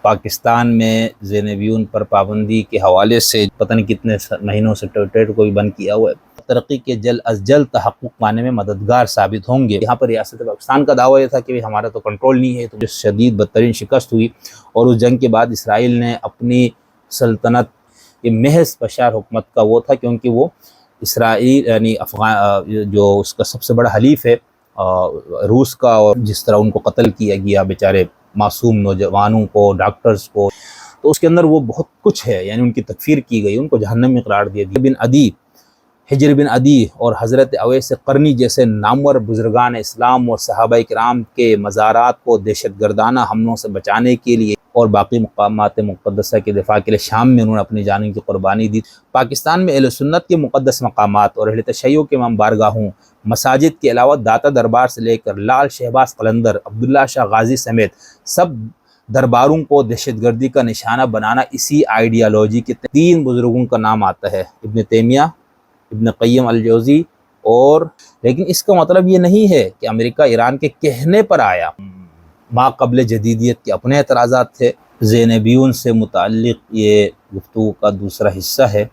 پاکستان میں زینبیون پر پابندی کے حوالے سے پتہ نہیں کتنے مہینوں سے ٹویٹر کو بھی بند کیا ہوا ہے، ترقی کے جلد از جلد تحقق پانے میں مددگار ثابت ہوں گے۔ یہاں پر ریاست پاکستان کا دعویٰ یہ تھا کہ ہمارا تو کنٹرول نہیں ہے، تو شدید بدترین شکست ہوئی، اور اس جنگ کے بعد اسرائیل نے اپنی سلطنت یہ محض بشار حکومت کا وہ تھا، کیونکہ وہ اسرائیل یعنی جو اس کا سب سے بڑا حلیف ہے روس کا، اور جس طرح ان کو قتل کیا گیا بیچارے معصوم نوجوانوں کو، ڈاکٹرز کو، تو اس کے اندر وہ بہت کچھ ہے، یعنی ان کی تکفیر کی گئی، ان کو جہنم میں قرار دیا گیا۔ حجر بن عدی اور حضرت اویس قرنی جیسے نامور بزرگان اسلام اور صحابہ کرام کے مزارات کو دہشت گردانہ حملوں سے بچانے کے لیے اور باقی مقامات مقدسہ کے دفاع کے لیے شام میں انہوں نے اپنی جانوں کی قربانی دی۔ پاکستان میں اہل سنت کے مقدس مقامات اور اہل تشیع کے امام بارگاہوں، مساجد کے علاوہ داتا دربار سے لے کر لال شہباز قلندر، عبداللہ شاہ غازی سمیت سب درباروں کو دہشت گردی کا نشانہ بنانا اسی آئیڈیالوجی کے تین بزرگوں کا نام آتا ہے، ابن تیمیہ، ابن قیم الجوزی، اور لیکن اس کا مطلب یہ نہیں ہے کہ امریکہ ایران کے کہنے پر آیا۔ ما قبل جدیدیت کے اپنے اعتراضات تھے۔ زینبیون سے متعلق یہ گفتگو کا دوسرا حصہ ہے۔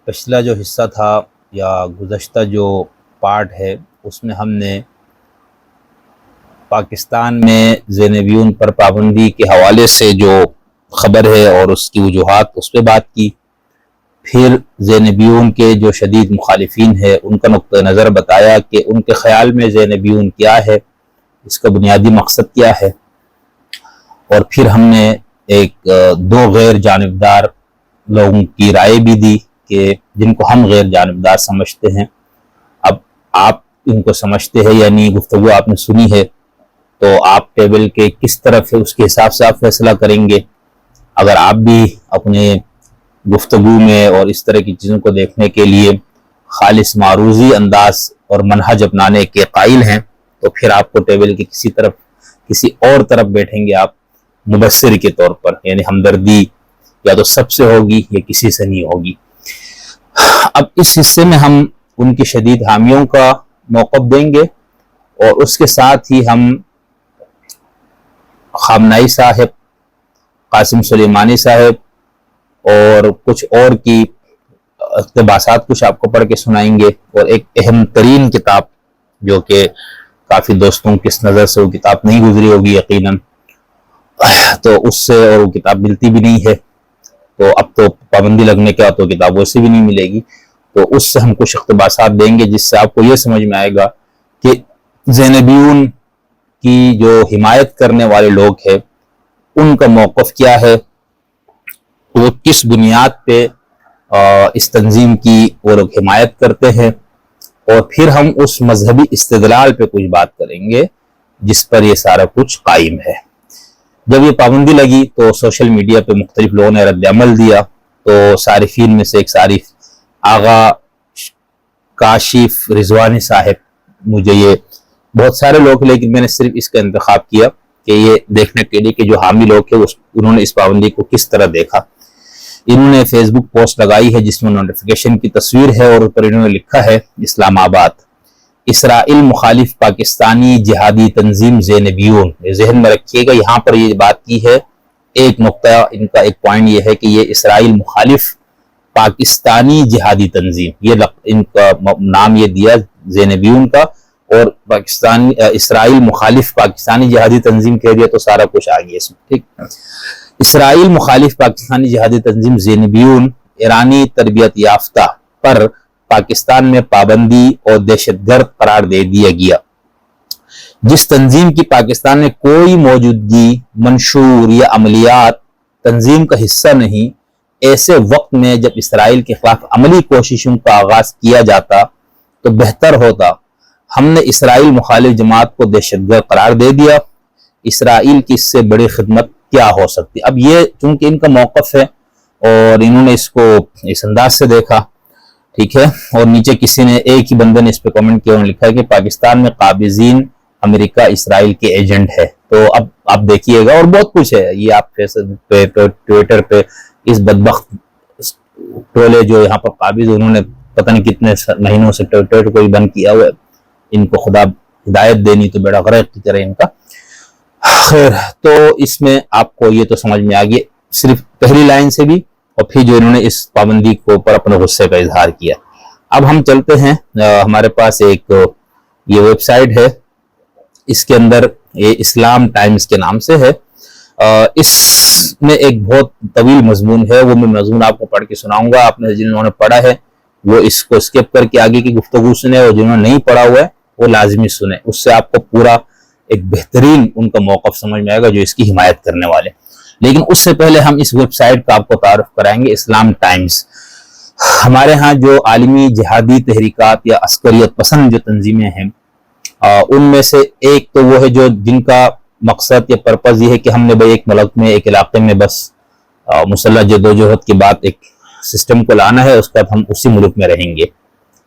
پچھلا جو حصہ تھا یا گزشتہ جو پارٹ ہے، اس میں ہم نے پاکستان میں زینبیون پر پابندی کے حوالے سے جو خبر ہے اور اس کی وجوہات، اس پہ بات کی۔ پھر زینبیون کے جو شدید مخالفین ہیں ان کا نقطہ نظر بتایا کہ ان کے خیال میں زینبیون کیا ہے، اس کا بنیادی مقصد کیا ہے، اور پھر ہم نے دو غیر جانبدار لوگوں کی رائے بھی دی کہ جن کو ہم غیر جانبدار سمجھتے ہیں۔ اب آپ ان کو سمجھتے ہیں، یعنی گفتگو آپ نے سنی ہے، تو آپ ٹیبل کے کس طرف ہے اس کے حساب سے آپ فیصلہ کریں گے۔ اگر آپ بھی اپنے گفتگو میں اور اس طرح کی چیزوں کو دیکھنے کے لیے خالص معروضی انداز اور منہج اپنانے کے قائل ہیں، تو پھر آپ کو ٹیبل کے کسی اور طرف بیٹھیں گے آپ مبصر کے طور پر، یعنی ہمدردی یا تو سب سے ہوگی یا کسی سے نہیں ہوگی۔ اب اس حصے میں ہم ان کی شدید حامیوں کا موقف دیں گے، اور اس کے ساتھ ہی ہم خامنائی صاحب، قاسم سلیمانی صاحب اور کچھ اور کی اقتباسات کچھ آپ کو پڑھ کے سنائیں گے، اور ایک اہم ترین کتاب جو کہ کافی دوستوں کی نظر سے وہ کتاب نہیں گزری ہوگی یقیناً، تو اس سے اور وہ کتاب ملتی بھی نہیں ہے، تو اب تو پابندی لگنے کے بعد تو کتاب ویسے بھی نہیں ملے گی، تو اس سے ہم کچھ اقتباسات دیں گے جس سے آپ کو یہ سمجھ میں آئے گا کہ زینبیون کی جو حمایت کرنے والے لوگ ہیں ان کا موقف کیا ہے، وہ کس بنیاد پہ اس تنظیم کی وہ لوگ حمایت کرتے ہیں، اور پھر ہم اس مذہبی استدلال پہ کچھ بات کریں گے جس پر یہ سارا کچھ قائم ہے۔ جب یہ پابندی لگی تو سوشل میڈیا پہ مختلف لوگوں نے رد عمل دیا، تو صارفین میں سے ایک صارف آغا کاشف رضوانی صاحب، مجھے یہ بہت سارے لوگ، لیکن میں نے صرف اس کا انتخاب کیا کہ یہ دیکھنے کے لیے کہ جو حامی لوگ ہیں انہوں نے اس پابندی کو کس طرح دیکھا۔ انہوں نے فیس بک پوسٹ لگائی ہے جس میں نوٹیفیکیشن کی تصویر ہے، اور اوپر انہوں نے لکھا ہے اسلام آباد، اسرائیل مخالف پاکستانی جہادی تنظیم زینبیون۔ ذہن میں رکھیے گا، یہاں پر یہ بات کی ہے، ایک نقطہ ان کا ایک پوائنٹ یہ ہے کہ یہ اسرائیل مخالف پاکستانی جہادی تنظیم، یہ ان کا نام یہ دیا زینبیون کا، اور اسرائیل مخالف پاکستانی جہادی تنظیم کہہ دیا تو سارا کچھ آ گیا اس میں، ٹھیک۔ اسرائیل مخالف پاکستانی جہادی تنظیم زینبیون ایرانی تربیت یافتہ پر پاکستان میں پابندی اور دہشت گرد قرار دے دیا گیا۔ جس تنظیم کی پاکستان میں کوئی موجودگی، منشور یا عملیات تنظیم کا حصہ نہیں، ایسے وقت میں جب اسرائیل کے خلاف عملی کوششوں کا آغاز کیا جاتا تو بہتر ہوتا۔ ہم نے اسرائیل مخالف جماعت کو دہشت گرد قرار دے دیا، اسرائیل کی اس سے بڑی خدمت کیا ہو سکتی۔ اب یہ چونکہ ان کا موقف ہے اور انہوں نے اس کو اس انداز سے دیکھا، ٹھیک ہے، اور نیچے کسی نے، ایک ہی بندے نے اس پہ کمنٹ کیا، انہوں نے لکھا ہے کہ پاکستان میں قابضین امریکہ اسرائیل کے ایجنٹ ہے۔ تو اب آپ دیکھیے گا، اور بہت کچھ ہے، یہ آپ فیس بک پہ، ٹویٹر پہ، اس بدبخت ٹولے جو یہاں پر قابض، انہوں نے پتہ نہیں کتنے مہینوں سے ٹویٹر کو بھی بند کیا ہوا ہے، ان کو خدا ہدایت دینی تو بیڑا غرق کی طرح ان کا۔ خیر، تو اس میں آپ کو یہ تو سمجھ میں آ گیا صرف پہلی لائن سے بھی، اور پھر جو انہوں نے اس پابندی کے اوپر اپنے غصے کا اظہار کیا۔ اب ہم چلتے ہیں، ہمارے پاس ایک یہ ویب سائٹ ہے، اس کے اندر یہ اسلام ٹائمز کے نام سے ہے۔ اس میں ایک بہت طویل مضمون ہے، وہ میں مضمون آپ کو پڑھ کے سناؤں گا۔ آپ نے جنہوں نے پڑھا ہے وہ اس کو اسکپ کر کے آگے کی گفتگو سنیں، اور جنہوں نے نہیں پڑھا ہوا ہے وہ لازمی سنیں، اس سے آپ کو پورا ایک بہترین ان کا موقف سمجھ میں آئے گا جو اس کی حمایت کرنے والے۔ لیکن اس سے پہلے ہم اس ویب سائٹ کا آپ کو تعارف کرائیں گے، اسلام ٹائمز۔ ہمارے ہاں جو عالمی جہادی تحریکات یا عسکریت پسند جو تنظیمیں ہیں، ان میں سے ایک تو وہ ہے جو جن کا مقصد یا پرپز یہ ہے کہ ہم نے بھائی ایک ملک میں، ایک علاقے میں بس مسلح جدوجہد کی بات ایک سسٹم کو لانا ہے، اس کا ہم اسی ملک میں رہیں گے۔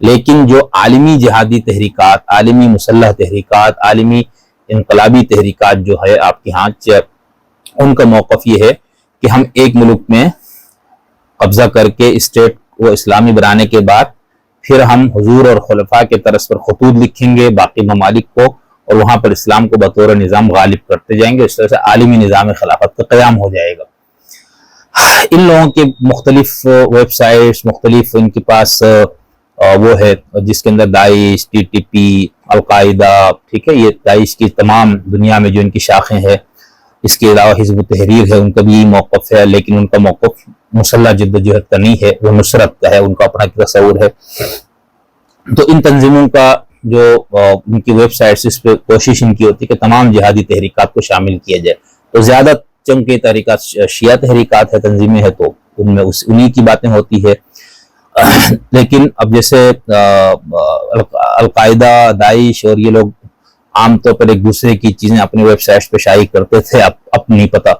لیکن جو عالمی جہادی تحریکات، عالمی مسلح تحریکات، عالمی انقلابی تحریکات جو ہے آپ کے ہاں، ان کا موقف یہ ہے کہ ہم ایک ملک میں قبضہ کر کے اسٹیٹ کو اسلامی بنانے کے بعد پھر ہم حضور اور خلفاء کے طرز پر خطوط لکھیں گے باقی ممالک کو، اور وہاں پر اسلام کو بطور نظام غالب کرتے جائیں گے۔ اس طرح سے عالمی نظام خلافت کا قیام ہو جائے گا۔ ان لوگوں کے مختلف ویب سائٹس، مختلف ان کے پاس وہ ہے جس کے اندر داعش، ٹی ٹی پی، القاعدہ، ٹھیک ہے، یہ داعش کی تمام دنیا میں جو ان کی شاخیں ہیں، اس کے علاوہ حزب التحریر ہے، ان کا بھی موقف ہے، لیکن ان کا موقف مسلح جدوجہد کا نہیں ہے، وہ نصرت کا ہے، ان کا اپنا تصور ہے۔ تو ان تنظیموں کا جو ان کی ویب سائٹس، اس پہ کوشش ان کی ہوتی ہے کہ تمام جہادی تحریکات کو شامل کیا جائے۔ تو زیادہ چونکہ تحریکات شیعہ تحریکات ہے، تنظیمیں ہیں، تو ان میں انہی کی باتیں ہوتی ہے۔ لیکن اب جیسے القاعدہ، داعش اور یہ لوگ عام طور پر ایک دوسرے کی چیزیں اپنی ویب سائٹس پہ شائع کرتے تھے، اب نہیں پتا۔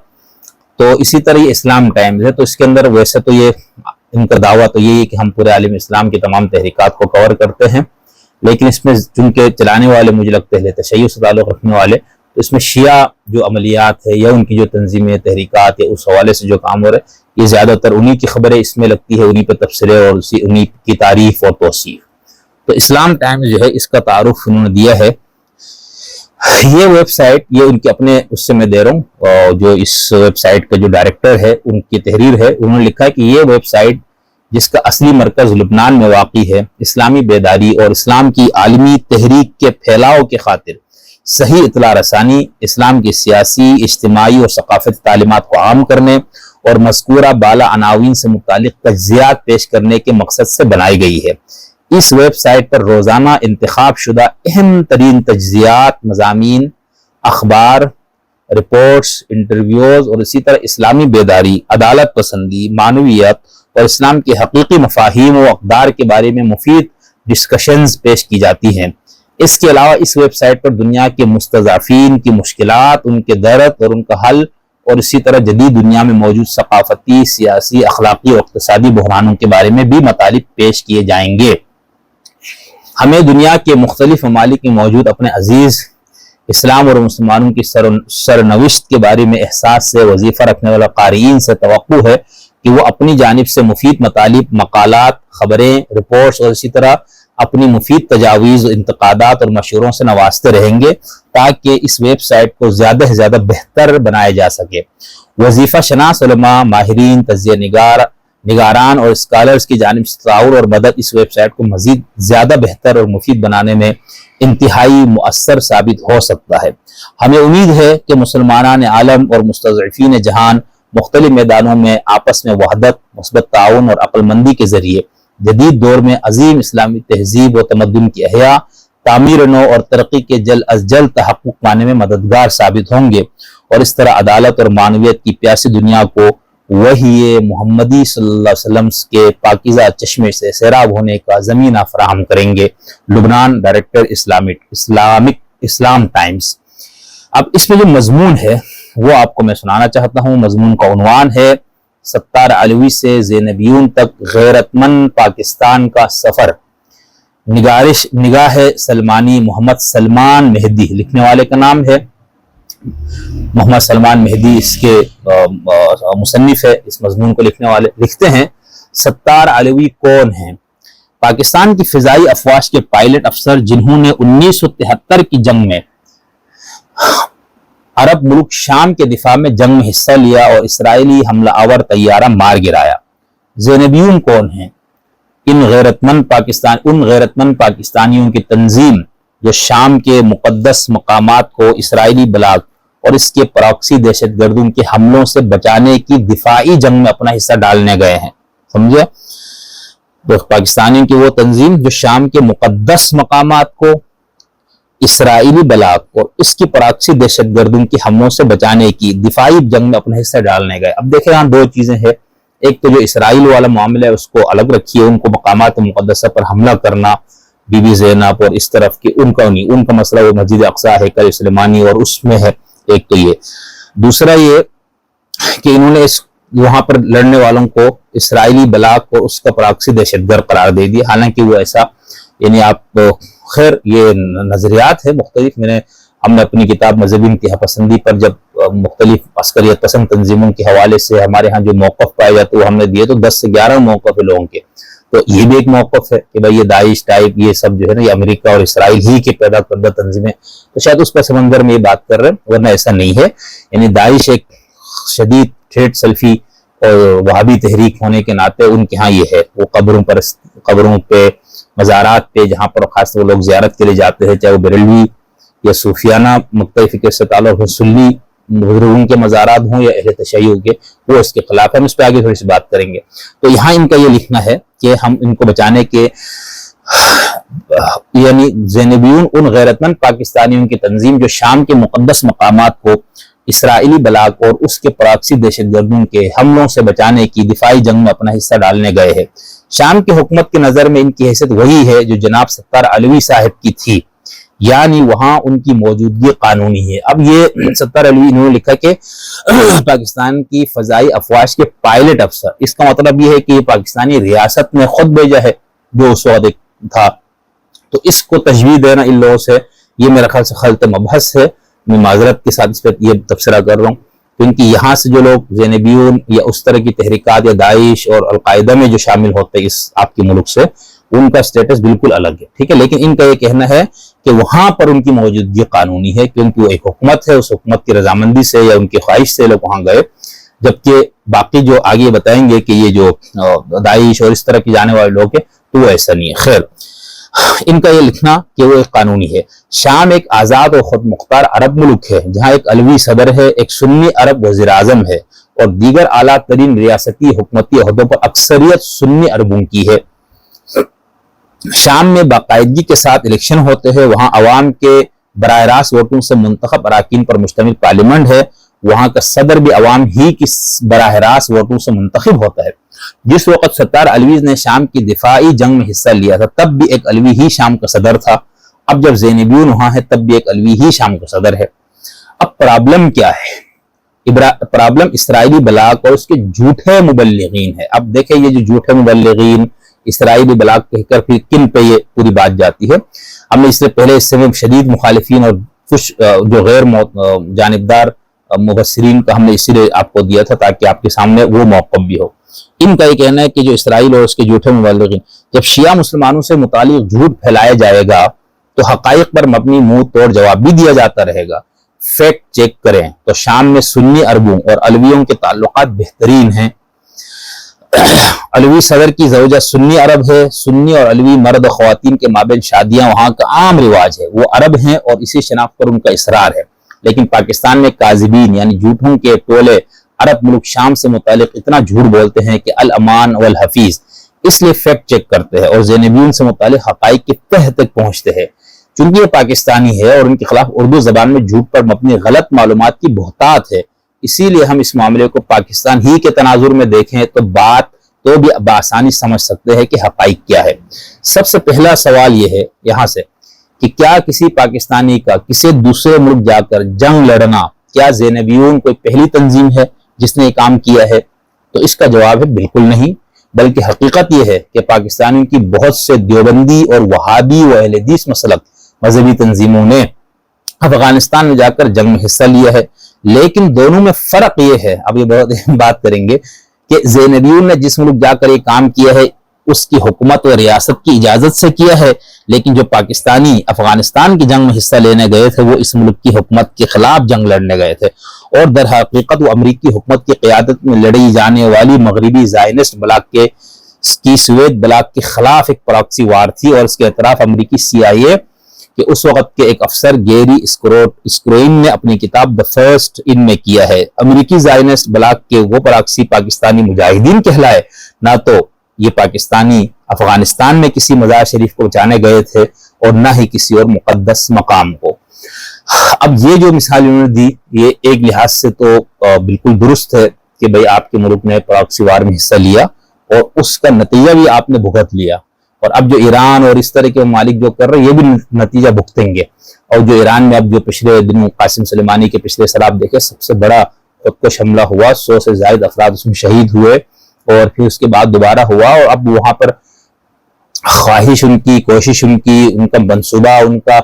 تو اسی طرح یہ اسلام ٹائمز ہے، تو اس کے اندر ویسے تو یہ ان کا دعویٰ تو یہی ہے کہ ہم پورے عالم اسلام کی تمام تحریکات کو کور کرتے ہیں، لیکن اس میں چونکہ چلانے والے مجھے لگتے ہیں تشیع سے تعلق رکھنے والے، تو اس میں شیعہ جو عملیات ہے یا ان کی جو تنظیمیں، تحریکات، یا اس حوالے سے جو کام ہو رہا ہے، یہ زیادہ تر انہی کی خبریں اس میں لگتی ہے، انہی پہ تبصرے اور انہی کی تعریف اور توصیف۔ تو اسلام ٹائمز جو ہے اس کا تعارف انہوں نے دیا ہے۔ یہ ویب سائٹ، یہ ان کے اپنے اس سے میں دے رہا ہوں، جو اس ویب سائٹ کا جو ڈائریکٹر ہے ان کی تحریر ہے، انہوں نے لکھا ہے کہ یہ ویب سائٹ جس کا اصلی مرکز لبنان میں واقع ہے، اسلامی بیداری اور اسلام کی عالمی تحریک کے پھیلاؤ کے خاطر صحیح اطلاع رسانی، اسلام کی سیاسی، اجتماعی اور ثقافتی تعلیمات کو عام کرنے اور مذکورہ بالا عناوین سے متعلق تجزیات پیش کرنے کے مقصد سے بنائی گئی ہے۔ اس ویب سائٹ پر روزانہ انتخاب شدہ اہم ترین تجزیات، مضامین، اخبار، رپورٹس، انٹرویوز اور اسی طرح اسلامی بیداری، عدالت پسندی، معنویت اور اسلام کے حقیقی مفاہیم و اقدار کے بارے میں مفید ڈسکشنز پیش کی جاتی ہیں۔ اس کے علاوہ اس ویب سائٹ پر دنیا کے مستضعفین کی مشکلات، ان کے درد اور ان کا حل، اور اسی طرح جدید دنیا میں موجود ثقافتی، سیاسی، اخلاقی اور اقتصادی بحرانوں کے بارے میں بھی مطالب پیش کیے جائیں گے۔ ہمیں دنیا کے مختلف ممالک میں موجود اپنے عزیز اسلام اور مسلمانوں کی سرنوشت کے بارے میں احساس سے وظیفہ رکھنے والا قارئین سے توقع ہے کہ وہ اپنی جانب سے مفید مطالب، مقالات، خبریں، رپورٹس اور اسی طرح اپنی مفید تجاویز، انتقادات اور مشوروں سے نوازتے رہیں گے تاکہ اس ویب سائٹ کو زیادہ سے زیادہ بہتر بنایا جا سکے۔ وظیفہ شناس علماء، ماہرین، تجزیہ نگاران اور اسکالرز کی جانب سے تعاون اور مدد اس ویب سائٹ کو مزید زیادہ بہتر اور مفید بنانے میں انتہائی مؤثر ثابت ہو سکتا ہے۔ ہمیں امید ہے کہ مسلمانان عالم اور مستضعفین جہان مختلف میدانوں میں آپس میں وحدت، مثبت تعاون اور عقل مندی کے ذریعے جدید دور میں عظیم اسلامی تہذیب و تمدن کی احیاء، تعمیر نو اور ترقی کے جلد از جلد تحقق پانے میں مددگار ثابت ہوں گے، اور اس طرح عدالت اور معنویت کی پیاسی دنیا کو وحی محمدی صلی اللہ علیہ وسلم کے پاکیزہ چشمے سے سیراب ہونے کا زمینہ فراہم کریں گے۔ لبنان، ڈائریکٹر اسلام ٹائمز۔ اب اس میں جو مضمون ہے وہ آپ کو میں سنانا چاہتا ہوں۔ مضمون کا عنوان ہے ستار علوی سے زینبیون تک غیرت مند پاکستان کا سفر، نگاہ سلمانی، محمد سلمان مہدی، لکھنے والے کا نام ہے محمد سلمان مہدی، اس کے مصنف ہے، اس مضمون کو لکھنے والے۔ لکھتے ہیں ستار علوی کون ہیں؟ پاکستان کی فضائی افواج کے پائلٹ افسر جنہوں نے 1973 کی جنگ میں عرب ملک شام کے دفاع میں جنگ میں حصہ لیا اور اسرائیلی حملہ آور طیارہ مار گرایا۔ زینبیون کون ہیں؟ ان غیرت مند پاکستانیوں کی تنظیم جو شام کے مقدس مقامات کو اسرائیلی بلاک اور اس کے پراکسی دہشت گردوں کے حملوں سے بچانے کی دفاعی جنگ میں اپنا حصہ ڈالنے گئے ہیں، سمجھے؟ پاکستانیوں کی وہ تنظیم جو شام کے مقدس مقامات کو اسرائیلی بلاک اور اس کی پراکسی دہشت گردوں کے حملوں سے بچانے کی دفاعی جنگ میں اپنا حصہ ڈالنے گئے۔ اب دیکھیں یہاں دو چیزیں ہیں، ایک تو جو اسرائیل والا معاملہ ہے اس کو الگ رکھیے، ان کو مقامات مقدسہ پر حملہ کرنا، بی بی زینب اور اس طرف کی ان کا مسئلہ وہ مسجد اقصی ہیکل سلیمانی اور اس میں ہے، ایک تو یہ۔ دوسرا یہ کہ انہوں نے وہاں پر لڑنے والوں کو اسرائیلی بلاک اور اس کا پراکسی دہشت گرد قرار دے دیا، حالانکہ وہ ایسا یعنی آپ خیر یہ نظریات ہے مختلف۔ ہم نے اپنی کتاب مذہبی انتہا پسندی پر جب مختلف عسکریت پسند تنظیموں کے حوالے سے ہمارے ہاں جو موقف پائے جاتے وہ ہم نے دیے، تو 10 سے 11 موقف ہے لوگوں کے، تو یہ بھی ایک موقف ہے کہ بھائی یہ داعش ٹائپ یہ سب جو ہے نا یہ امریکہ اور اسرائیل ہی کے پیدا کردہ تنظیمیں، تو شاید اس پس منظر میں یہ بات کر رہے ہیں، ورنہ ایسا نہیں ہے۔ یعنی داعش ایک شدید ٹھیٹ سلفی اور وہابی تحریک ہونے کے ناطے ان کے ہاں یہ ہے، وہ قبروں پہ مزارات پہ جہاں پر خاص طور لوگ زیارت کے لیے جاتے ہیں، چاہے وہ بریلوی یا صوفیانہ مکتبی فکر سے تعلق ہو، سنی بزرگوں کے مزارات ہوں یا اہل تشیع کے، وہ اس کے خلاف ہے۔ ہم اس پہ آگے تھوڑی سی بات کریں گے۔ تو یہاں ان کا یہ لکھنا ہے کہ ہم ان کو بچانے کے یعنی زینبیون ان غیرت مند پاکستانیوں کی تنظیم جو شام کے مقدس مقامات کو اسرائیلی بلاک اور اس کے پراکسی دہشت گردوں کے حملوں سے بچانے کی دفاعی جنگ میں اپنا حصہ ڈالنے گئے ہیں۔ شام کی حکومت کے نظر میں ان کی حیثیت وہی ہے جو جناب ستار علوی صاحب کی تھی، یعنی وہاں ان کی موجودگی قانونی ہے۔ اب یہ ستار علوی انہوں نے لکھا کہ پاکستان کی فضائی افواج کے پائلٹ افسر، اس کا مطلب یہ ہے کہ یہ پاکستانی ریاست نے خود بھیجا ہے جو اس وقت تھا، تو اس کو تجویز دینا ان لوگوں سے یہ میرا خیال سے خلط مبحث ہے۔ میں معذرت کے ساتھ اس پہ یہ تبصرہ کر رہا ہوں کیونکہ یہاں سے جو لوگ زینبیون یا اس طرح کی تحریکات یا داعش اور القاعدہ میں جو شامل ہوتے ہیں اس آپ کے ملک سے، ان کا سٹیٹس بالکل الگ ہے، ٹھیک ہے، لیکن ان کا یہ کہنا ہے کہ وہاں پر ان کی موجودگی قانونی ہے کیونکہ وہ ایک حکومت ہے، اس حکومت کی رضامندی سے یا ان کی خواہش سے لوگ وہاں گئے، جبکہ باقی جو آگے بتائیں گے کہ یہ جو داعش اور اس طرح کی جانے والے لوگ ہیں تو وہ ایسا نہیں ہے۔ خیر، ان کا یہ لکھنا کہ وہ ایک قانونی ہے۔ شام ایک آزاد اور خود مختار عرب ملک ہے جہاں ایک علوی صدر ہے، ایک سنی عرب وزیر اعظم ہے اور دیگر اعلیٰ ترین ریاستی حکومتی عہدوں پر اکثریت سنی عربوں کی ہے۔ شام میں باقاعدگی کے ساتھ الیکشن ہوتے ہیں، وہاں عوام کے براہ راست ووٹوں سے منتخب اراکین پر مشتمل پارلیمنٹ ہے، وہاں کا صدر بھی عوام ہی کی براہ راست ووٹوں سے منتخب ہوتا ہے۔ جس وقت ستار علوی نے شام کی دفاعی جنگ میں حصہ لیا تھا تب بھی ایک علوی ہی شام کا صدر تھا، اب جب زینبیون وہاں ہے تب بھی ایک علوی ہی شام کا صدر ہے۔ اب پرابلم کیا ہے؟ پرابلم اسرائیلی بلاک اور اس کے جھوٹے مبلغین ہے۔ اب دیکھیں یہ جو جھوٹے مبلغین اسرائیلی بلاک کہہ کر پھر کن پہ یہ پوری بات جاتی ہے، ہم نے اس سے پہلے اس سے میں شدید مخالفین اور کچھ جو غیر جانبدار مبصرین کا ہم نے اسی لیے آپ کو دیا تھا تاکہ آپ کے سامنے وہ موقف بھی ہو۔ ان کا یہ کہنا ہے کہ جو اسرائیل اور اس کے جھوٹے مبلغین جب شیعہ مسلمانوں سے متعلق جھوٹ پھیلایا جائے گا تو حقائق پر مبنی منہ توڑ جواب بھی دیا جاتا رہے گا۔ فیکٹ چیک کریں تو شام میں سنی عربوں اور علویوں کے تعلقات بہترین ہیں۔ علوی صدر کی زوجہ سنی عرب ہے، سنی اور علوی مرد خواتین کے مابین شادیاں وہاں کا عام رواج ہے، وہ عرب ہیں اور اسی شناخت پر ان کا اصرار ہے، لیکن پاکستان میں کاذبین یعنی جھوٹوں کے ٹولے عرب ملک شام سے متعلق اتنا جھوٹ بولتے ہیں کہ الامان والحفیظ، اس لیے فیکٹ چیک کرتے ہیں اور زینبیون سے متعلق حقائق کی تہ تک پہنچتے ہیں۔ چونکہ یہ پاکستانی ہے اور ان کے خلاف اردو زبان میں جھوٹ پر مبنی غلط معلومات کی بہتات ہے، اسی لیے ہم اس معاملے کو پاکستان ہی کے تناظر میں دیکھیں تو بات تو بھی بآسانی سمجھ سکتے ہیں کہ حقائق کیا ہے۔ سب سے پہلا سوال یہ ہے یہاں سے کہ کیا کسی پاکستانی کا کسی دوسرے ملک جا کر جنگ لڑنا کیا زینبیون کوئی پہلی تنظیم ہے جس نے یہ کام کیا ہے؟ تو اس کا جواب ہے بالکل نہیں، بلکہ حقیقت یہ ہے کہ پاکستانیوں کی بہت سے دیوبندی اور وہابی و اہل حدیث مسلک مذہبی تنظیموں نے افغانستان میں جا کر جنگ میں حصہ لیا ہے، لیکن دونوں میں فرق یہ ہے، اب یہ بہت بات کریں گے، کہ زینبیون نے جس ملک جا کر یہ کام کیا ہے اس کی حکومت و ریاست کی اجازت سے کیا ہے، لیکن جو پاکستانی افغانستان کی جنگ میں حصہ لینے گئے تھے وہ اس ملک کی حکومت کے خلاف جنگ لڑنے گئے تھے، اور در حقیقت وہ امریکی حکومت کی قیادت میں لڑی جانے والی مغربی زائنسٹ بلاک کی سویت بلاک کے خلاف ایک پراکسی وار تھی، اور اس کے اعتراف امریکی CIA کہ اس وقت کے ایک افسر گیری اسکروئن نے اپنی کتاب دی فرسٹ ان میں کیا ہے۔ امریکی زائنسٹ بلاک کے وہ پراکسی پاکستانی مجاہدین کہلائے، نہ تو یہ پاکستانی افغانستان میں کسی مزار شریف کو بچانے گئے تھے اور نہ ہی کسی اور مقدس مقام کو۔ اب یہ جو مثال انہوں نے دی یہ ایک لحاظ سے تو بالکل درست ہے کہ بھئی آپ کے ملک نے پراکسی وار میں حصہ لیا اور اس کا نتیجہ بھی آپ نے بھگت لیا، اور اب جو ایران اور اس طرح کے ممالک جو کر رہے ہیں یہ بھی نتیجہ بھگتیں گے۔ اور جو ایران میں اب جو پچھلے دن قاسم سلیمانی کے پچھلے سال آپ دیکھیں سب سے بڑا خودکش حملہ ہوا، 100 سے زائد افراد اس میں شہید ہوئے، اور پھر اس کے بعد دوبارہ ہوا، اور اب وہاں پر خواہش ان کی، کوشش ان کی، ان کا منصوبہ، ان کا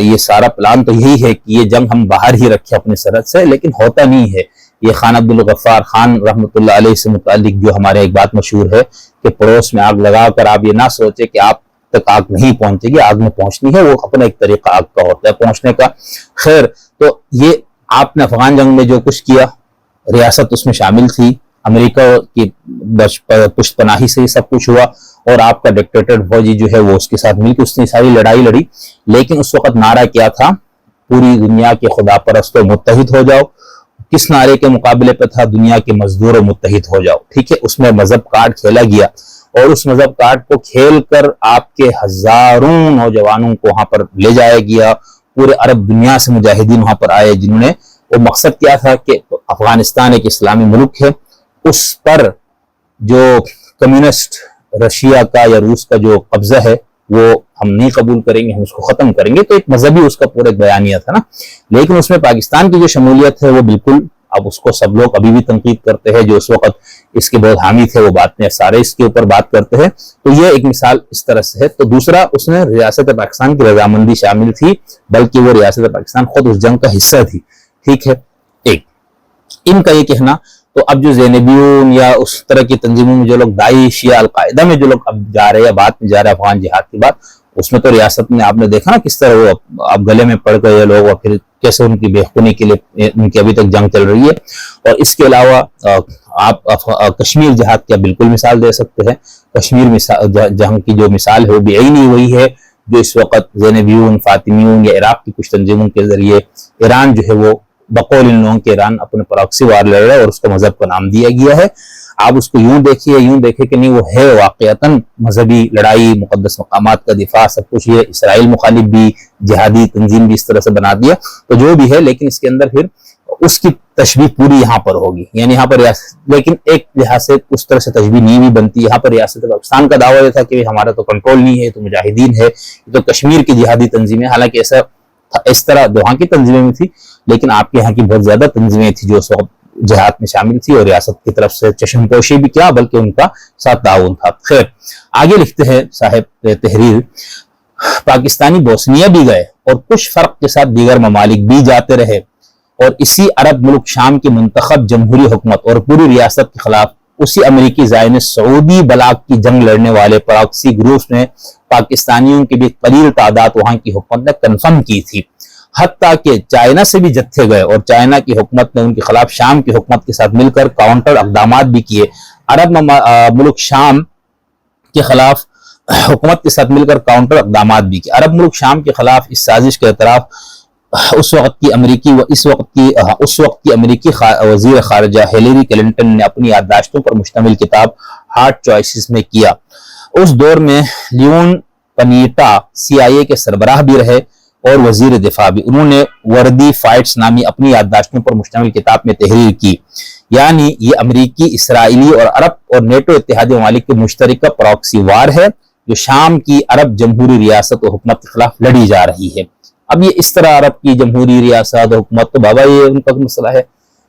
یہ سارا پلان تو یہی ہے کہ یہ جنگ ہم باہر ہی رکھیں اپنی سرحد سے، لیکن ہوتا نہیں ہے۔ یہ خان عبدالغفار خان رحمۃ اللہ علیہ سے متعلق جو ہمارے ایک بات مشہور ہے کہ پڑوس میں آگ لگا کر آپ یہ نہ سوچے کہ آپ تک آگ نہیں پہنچے گی، آگ میں پہنچنی ہے، وہ اپنا ایک طریقہ آگ کا ہوتا ہے پہنچنے کا۔ خیر، تو یہ آپ نے افغان جنگ میں جو کچھ کیا، ریاست اس میں شامل تھی، امریکہ کی پشت پناہی سے یہ سب کچھ ہوا، اور آپ کا ڈکٹیٹر فوجی جو ہے وہ اس کے ساتھ مل کے اس نے ساری لڑائی لڑی، لیکن اس وقت نعرہ کیا تھا؟ پوری دنیا کے خدا پرستوں متحد ہو جاؤ۔ کس نعرے کے مقابلے پہ تھا؟ دنیا کے مزدوروں متحد ہو جاؤ۔ ٹھیک ہے، اس میں مذہب کارڈ کھیلا گیا، اور اس مذہب کارڈ کو کھیل کر آپ کے ہزاروں نوجوانوں کو وہاں پر لے جایا گیا، پورے عرب دنیا سے مجاہدین وہاں پر آئے، جنہوں نے وہ مقصد کیا تھا کہ افغانستان ایک اسلامی ملک ہے، اس پر جو کمیونسٹ رشیا کا یا روس کا جو قبضہ ہے وہ ہم نہیں قبول کریں گے، ہم اس کو ختم کریں گے۔ تو ایک مذہبی اس کا پورا ایک بیانیہ تھا نا، لیکن اس میں پاکستان کی جو شمولیت ہے وہ بالکل، اب اس کو سب لوگ ابھی بھی تنقید کرتے ہیں، جو اس وقت اس کے بہت حامی تھے وہ باتیں سارے اس کے اوپر بات کرتے ہیں۔ تو یہ ایک مثال اس طرح سے ہے۔ تو دوسرا، اس میں ریاست پاکستان کی رضامندی شامل تھی، بلکہ وہ ریاست پاکستان خود اس جنگ کا حصہ تھی۔ ٹھیک ہے، ایک ان کا یہ کہنا۔ تو اب جو زینبیون یا اس طرح کی تنظیموں میں جو لوگ داعش یا القاعدہ میں جو لوگ اب جا رہے ہیں، بات میں جا رہے ہیں افغان جہاد کی بات، اس میں تو ریاست میں آپ نے دیکھا نا کس طرح وہ اب گلے میں پڑ گئے لوگ، اور پھر کیسے ان کی بےخونی کے لیے ان کی ابھی تک جنگ چل رہی ہے۔ اور اس کے علاوہ آپ کشمیر جہاد کا بالکل مثال دے سکتے ہیں۔ کشمیر جنگ کی جو مثال ہے وہ بھی عینی وہی ہے جو اس وقت زینبیون، فاطمیون یا عراق کی کچھ تنظیموں کے ذریعے ایران جو ہے وہ بقول ان لوگوں کے ایران اپنے پراکسی وار لڑ رہا ہے، اور اس کو مذہب کا نام دیا گیا ہے۔ آپ اس کو یوں دیکھیں کہ نہیں، وہ ہے واقعتاً مذہبی لڑائی، مقدس مقامات کا دفاع، سب کچھ یہ اسرائیل مخالف بھی، جہادی تنظیم بھی اس طرح سے بنا دیا، تو جو بھی ہے، لیکن اس کے اندر پھر اس کی تشبیہ پوری یہاں پر ہوگی، یعنی یہاں پر لیکن ایک لحاظ سے اس طرح سے تشبیہ نہیں بھی بنتی۔ یہاں پر ریاست پاکستان کا دعویٰ یہ تھا کہ ہمارا تو کنٹرول نہیں ہے، تو مجاہدین ہے، تو کشمیر کی جہادی تنظیمیں، حالانکہ ایسا اس طرح وہاں کی تنظیمیں بھی تھی، لیکن آپ کے یہاں کی بہت زیادہ تنظیمیں تھیں جو اس وقت جہاد میں شامل تھی، اور ریاست کی طرف سے چشم پوشی بھی کیا بلکہ ان کا ساتھ تعاون تھا۔ خیر، آگے لکھتے ہیں صاحب تحریر، پاکستانی بوسنیا بھی گئے اور کچھ فرق کے ساتھ دیگر ممالک بھی جاتے رہے، اور اسی عرب ملک شام کی منتخب جمہوری حکومت اور پوری ریاست کے خلاف اسی امریکی زائنسٹ سعودی بلاک کی جنگ لڑنے والے پراکسی گروپس نے پاکستانیوں کی بھی قلیل تعداد وہاں کی حکومت نے کنفرم کی تھی، حتیٰ کہ چائنا سے بھی جتھے گئے، اور چائنا کی حکومت نے ان کے خلاف شام کی حکومت کے ساتھ مل کر کاؤنٹر اقدامات بھی کیے۔ عرب ملک شام کے خلاف حکومت کے ساتھ مل کر کاؤنٹر اقدامات بھی کیے۔ عرب ملک شام کے خلاف اس سازش کے اعتراف اس وقت کی امریکی وزیر خارجہ ہیلری کلنٹن نے اپنی یادداشتوں پر مشتمل کتاب ہارڈ چوائسز میں کیا۔ اس دور میں لیون پنیٹا CIA کے سربراہ بھی رہے اور وزیر دفاع بھی۔ انہوں نے وردی فائٹس نامی اپنی یادداشتوں پر مشتمل کتاب میں تحریر کی، یعنی یہ امریکی، اسرائیلی اور عرب اور نیٹو اتحادی ممالک کے مشترکہ پراکسی وار ہے جو شام کی عرب جمہوری ریاست و حکومت کے خلاف لڑی جا رہی ہے۔ اب یہ اس طرح عرب کی جمہوری ریاست و حکومت تو بابا یہ ان کا مسئلہ ہے،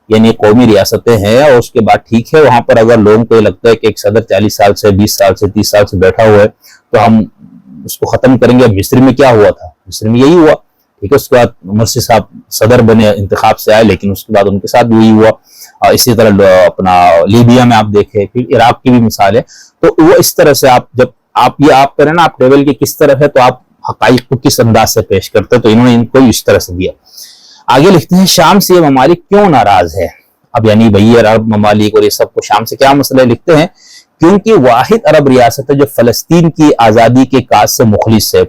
یعنی قومی ریاستیں ہیں، اور اس کے بعد ٹھیک ہے وہاں پر اگر لوگوں کو یہ لگتا ہے کہ ایک صدر 40 سال سے 20 سال سے 30 سال سے بیٹھا ہوا ہے تو ہم اس کو ختم کریں گے۔ اب مصر میں کیا ہوا تھا؟ مصر میں یہی ہوا، ٹھیک ہے. اس کے بعد مرسی صاحب صدر بنے, انتخاب سے آئے, لیکن اس کے بعد ان کے ساتھ بھی وہی ہوا. اسی طرح اپنا لیبیا میں آپ دیکھیں, پھر عراق کی بھی مثال ہے. تو وہ اس طرح سے جب آپ کریں نا, آپ ٹیبل کے کس طرف ہے تو آپ حقائق کو کس انداز سے پیش کرتے, تو انہوں نے ان کو اس طرح سے دیا. آگے لکھتے ہیں شام سے یہ ممالک کیوں ناراض ہے. اب یعنی بھئی عرب ممالک اور یہ سب کو شام سے کیا مسئلہ ہے. لکھتے ہیں کیونکہ واحد عرب ریاست ہے جو فلسطین کی آزادی کے کاج سے مخلص ہے.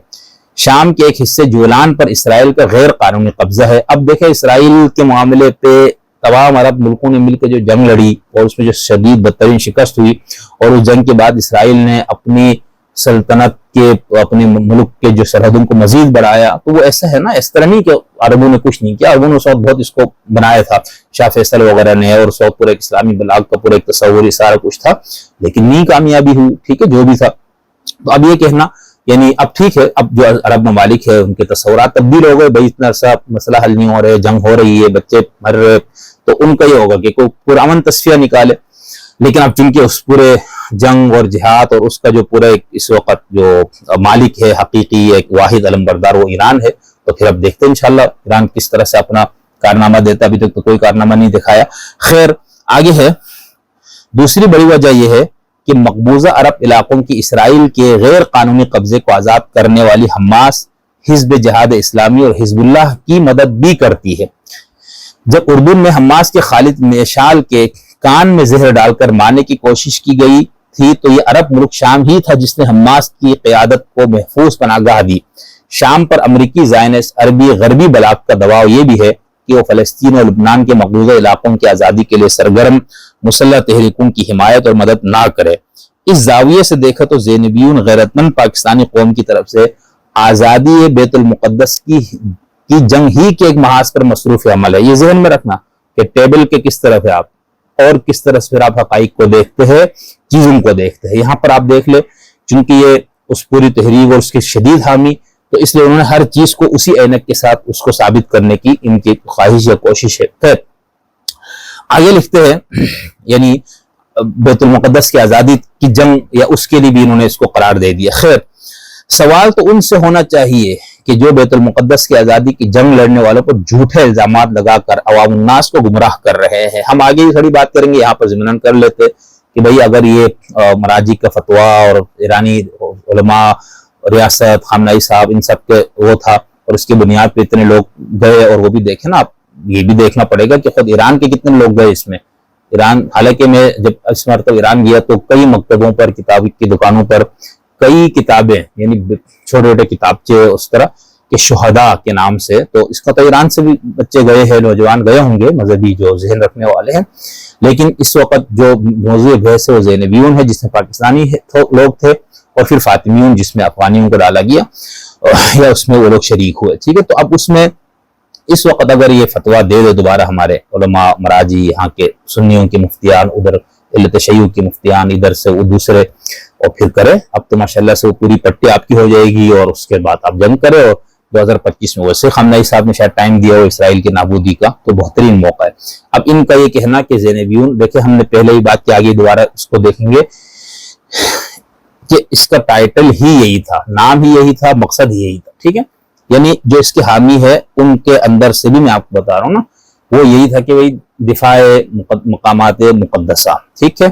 شام کے ایک حصے جولان پر اسرائیل کا غیر قانونی قبضہ ہے. اب دیکھیں اسرائیل کے معاملے پہ تمام عرب ملکوں نے مل کے جو جنگ لڑی اور اس میں جو شدید بدترین شکست ہوئی, اور اس جنگ کے بعد اسرائیل نے اپنی سلطنت کے, اپنے ملک کے جو سرحدوں کو مزید بڑھایا. تو وہ ایسا ہے نا, اس طرح نہیں کہ عربوں نے کچھ نہیں کیا. عربوں نے اس وقت بہت اس کو بنایا تھا, شاہ فیصل وغیرہ نے, اور اس وقت پورے اسلامی بلاغ کا پورا ایک تصور سارا کچھ تھا, لیکن نہیں کامیابی ہوئی. ٹھیک ہے, جو بھی تھا. تو اب یہ کہنا یعنی اب ٹھیک ہے, اب جو عرب ممالک ہے ان کے تصورات تبدیل ہو گئے. بھائی اتنا عرصہ مسئلہ حل نہیں ہو رہے, جنگ ہو رہی ہے, بچے مر رہے, تو ان کا یہ ہوگا کہ کوئی پرامن تصفیہ نکالے. لیکن اب چونکہ اس پورے جنگ اور جہاد اور اس کا جو پورا اس وقت جو مالک ہے حقیقی ایک واحد علمبردار وہ ایران ہے, تو پھر اب دیکھتے ہیں انشاءاللہ ایران کس طرح سے اپنا کارنامہ دیتا. ابھی تک تو کوئی کارنامہ نہیں دکھایا. خیر آگے ہے. دوسری بڑی وجہ یہ ہے کہ مقبوضہ عرب علاقوں کی اسرائیل کے غیر قانونی قبضے کو آزاد کرنے والی حماس حزب جہاد اسلامی اور حزب اللہ کی مدد بھی کرتی ہے. جب اردن میں حماس کے خالد میشال کے کان میں زہر ڈال کر مارنے کی کوشش کی گئی تھی, تو یہ عرب ملک شام ہی تھا جس نے حماس کی قیادت کو محفوظ پناہگاہ دی. شام پر امریکی زائنس عربی غربی بلاک کا دباؤ یہ بھی ہے کہ وہ فلسطین اور لبنان کے مقبوضہ علاقوں کی آزادی کے لیے سرگرم مسلح تحریکوں کی حمایت اور مدد نہ کرے. اس زاویے سے دیکھا تو زینبیون غیرت مند پاکستانی قوم کی طرف سے آزادی بیت المقدس کی جنگ ہی کے ایک محاذ پر مصروف عمل ہے. یہ ذہن میں رکھنا کہ ٹیبل کے کس طرف ہے آپ, اور کس طرح سے پھر آپ حقائق کو دیکھتے ہیں, چیزوں کو دیکھتے ہیں. یہاں پر آپ دیکھ لیں, چونکہ یہ اس پوری تحریک اور اس کے شدید حامی, تو اس لیے انہوں نے ہر چیز کو اسی اینک کے ساتھ اس کو ثابت کرنے کی ان کی خواہش یا کوشش ہے. خیر آگے لکھتے ہیں یعنی بیت المقدس کی آزادی کی جنگ یا اس کے لیے بھی انہوں نے اس کو قرار دے دیا. خیر سوال تو ان سے ہونا چاہیے کہ جو بیت المقدس کی آزادی کی جنگ لڑنے والوں پر جھوٹے الزامات لگا کر عوام الناس کو گمراہ کر رہے ہیں. ہم آگے تھوڑی بات کریں گے, یہاں پر ضمناً کر لیتے کہ بھئی اگر یہ مراجع کا فتویٰ اور ایرانی علماء ریاست خامنہئی صاحب ان سب کے وہ تھا, اور اس کی بنیاد پہ اتنے لوگ گئے, اور وہ بھی دیکھیں نا آپ, یہ بھی دیکھنا پڑے گا کہ خود ایران کے کتنے لوگ گئے اس میں. ایران, حالانکہ میں جب اس مرتبہ ایران گیا تو کئی مکتبوں پر, کتاب کی دکانوں پر کئی کتابیں, یعنی چھوٹے چھوٹے کتابچے اس طرح کہ شہداء کے نام سے, تو اس کا تو ایران سے بھی بچے گئے ہیں, نوجوان گئے ہوں گے مذہبی جو ذہن رکھنے والے ہیں. لیکن اس وقت جو موضوع بحث ہے وہ زینبیون ہے جس میں پاکستانی لوگ تھے, اور پھر فاطمیون جس میں افغانیوں کو ڈالا گیا, یا اس میں وہ لوگ شریک ہوئے. ٹھیک ہے, تو اب اس میں اس وقت اگر یہ فتویٰ دے دے دوبارہ ہمارے علماء مراجع, یہاں کے سنیوں کے مفتیان, ادھر تشیع کے مفتیان, ادھر سے وہ دوسرے, اور پھر کرے, اب تو ماشاءاللہ سے وہ پوری پٹی آپ کی ہو جائے گی, اور اس کے بعد آپ جنگ کرے. اور 2025 میں ویسے خامنہئی صاحب نے شاید ٹائم دیا ہو اسرائیل کی نابودی کا, تو بہترین موقع ہے. اب ان کا یہ کہنا کہ زینبیون, دیکھیں ہم نے پہلے ہی بات کی, آگے دوبارہ اس کو دیکھیں گے کہ اس کا ٹائٹل ہی یہی تھا, نام ہی یہی تھا, مقصد ہی یہی تھا. ٹھیک ہے, یعنی جو اس کے حامی ہے ان کے اندر سے بھی میں آپ کو بتا رہا ہوں نا, وہ یہی تھا کہ دفاع مقامات مقدسہ. ٹھیک ہے,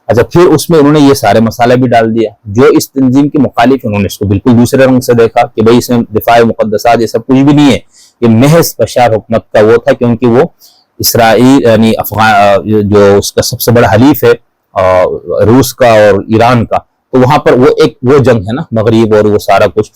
اچھا پھر اس میں انہوں نے یہ سارے مسئلہ بھی ڈال دیا. جو اس تنظیم کے مخالف انہوں نے اس کو بالکل دوسرے رنگ سے دیکھا کہ بھئی اس میں دفاع مقدسات یہ سب کچھ بھی نہیں ہے, یہ محض بشار حکومت کا وہ تھا, کیونکہ وہ اسرائیل یعنی افغان جو اس کا سب سے بڑا حلیف ہے روس کا اور ایران کا, تو وہاں پر وہ ایک وہ جنگ ہے نا مغرب اور وہ سارا کچھ.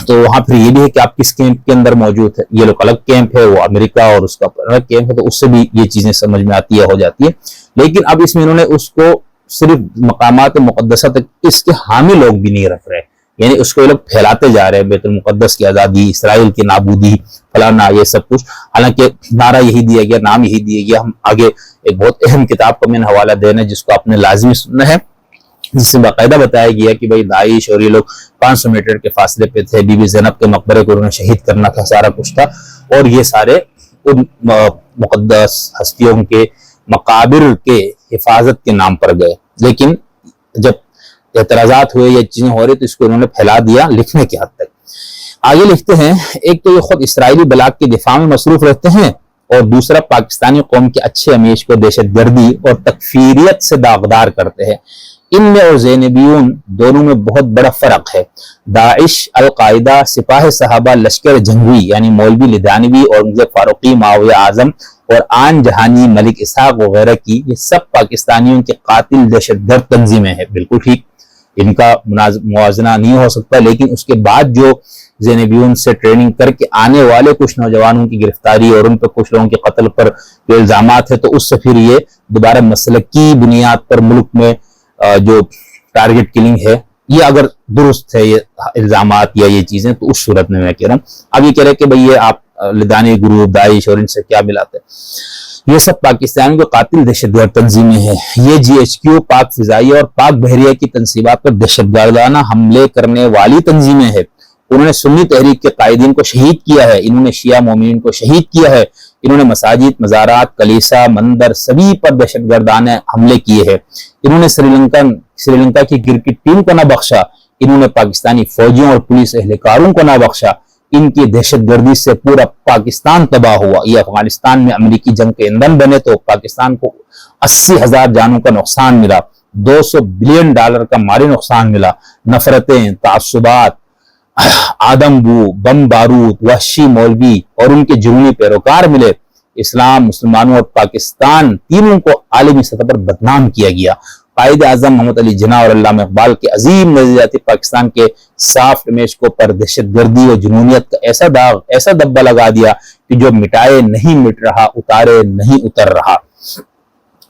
تو وہاں پھر یہ بھی ہے کہ آپ کس کیمپ کے اندر موجود ہے, یہ لوگ الگ کیمپ ہے, وہ امریکہ اور اس کا الگ کیمپ ہے, تو اس سے بھی یہ چیزیں سمجھ میں آتی ہے, ہو جاتی ہے. لیکن اب اس میں انہوں نے اس کو صرف مقامات مقدسہ تک اس کے حامی لوگ بھی نہیں رکھ رہے, یعنی اس کو یہ لوگ پھیلاتے جا رہے ہیں, بیت المقدس کی آزادی, اسرائیل کی نابودی, فلانا یہ سب کچھ. حالانکہ نعرہ یہی دیا گیا, نام یہی دیا گیا. ہم آگے ایک بہت اہم کتاب کا میں نے حوالہ دینا ہے جس کو آپ نے لازمی سننا ہے, جس سے باقاعدہ بتایا گیا کہ بھئی داعش اور یہ لوگ 500 میٹر کے فاصلے پہ تھے, بی بی زینب کے مقبرے کو انہوں نے شہید کرنا تھا, سارا کچھ تھا, اور یہ سارے ان مقدس ہستیوں کے مقابر کے حفاظت کے نام پر گئے. لیکن جب اعتراضات ہوئے یا چیزیں ہو رہی تو اس کو انہوں نے پھیلا دیا لکھنے کی حد تک. آگے لکھتے ہیں ایک تو یہ خود اسرائیلی بلاک کے دفاع میں مصروف رہتے ہیں اور دوسرا پاکستانی قوم کے اچھے امیش کو دہشت گردی اور تکفیریت سے داغدار کرتے ہیں۔ ان میں اور زینبیون دونوں میں بہت بڑا فرق ہے۔ داعش، القاعدہ، سپاہ صحابہ، لشکر جنگوی یعنی مولوی لدھیانوی، اورنگزیب فاروقی، معاویہ اعظم اور آن جہانی، ملک اسحاق وغیرہ کی، یہ سب پاکستانیوں کے قاتل دہشت گرد تنظیمیں ہیں۔ بالکل ٹھیک، ان کا موازنہ نہیں ہو سکتا، لیکن اس کے بعد جو زینبیون سے ٹریننگ کر کے آنے والے کچھ نوجوانوں کی گرفتاری اور ان پہ کچھ لوگوں کے قتل پر جو الزامات ہیں، تو اس سے پھر یہ دوبارہ مسلکی بنیاد پر ملک میں جو ٹارگٹ کلنگ ہے، یہ اگر درست ہے یہ الزامات یا یہ چیزیں، تو اس صورت میں کہہ رہا ہوں۔ اب یہ کہہ رہے کہ بھئی یہ آپ لدھیانوی گروپ، داعش اور ان سے کیا ملاتے ہیں؟ یہ سب پاکستان کے قاتل دہشت گرد تنظیمیں ہیں۔ یہ جی ایچ کیو، پاک فضائیہ اور پاک بحریہ کی تنصیبات پر دہشت گردانہ حملے کرنے والی تنظیمیں ہیں۔ انہوں نے سنی تحریک کے قائدین کو شہید کیا ہے، انہوں نے شیعہ مومنین کو شہید کیا ہے، انہوں نے مساجد، مزارات، کلیسا، مندر سبھی پر دہشت گردانہ حملے کیے ہیں۔ انہوں نے سری لنکا کی کرکٹ ٹیم کو نہ بخشا، انہوں نے پاکستانی فوجیوں اور پولیس اہلکاروں کو نہ بخشا۔ ان کی دہشت گردی سے پورا پاکستان تباہ ہوا۔ یہ افغانستان میں امریکی جنگ کے ایندھن بنے تو پاکستان کو 80,000 جانوں کا نقصان ملا، $200 بلین کا مالی نقصان ملا، نفرتیں، تعصبات، آدم بو، بم بارود، وحشی مولوی اور ان کے جنونی پیروکار ملے۔ اسلام، مسلمانوں اور پاکستان تینوں کو عالمی سطح پر بدنام کیا گیا۔ قائد اعظم محمد علی جناح اور علامہ اقبال کے عظیم نظریاتی پاکستان کے صاف امیج کو پر دہشت گردی اور جنونیت کا ایسا داغ، ایسا دبا لگا دیا کہ جو مٹائے نہیں مٹ رہا، اتارے نہیں اتر رہا۔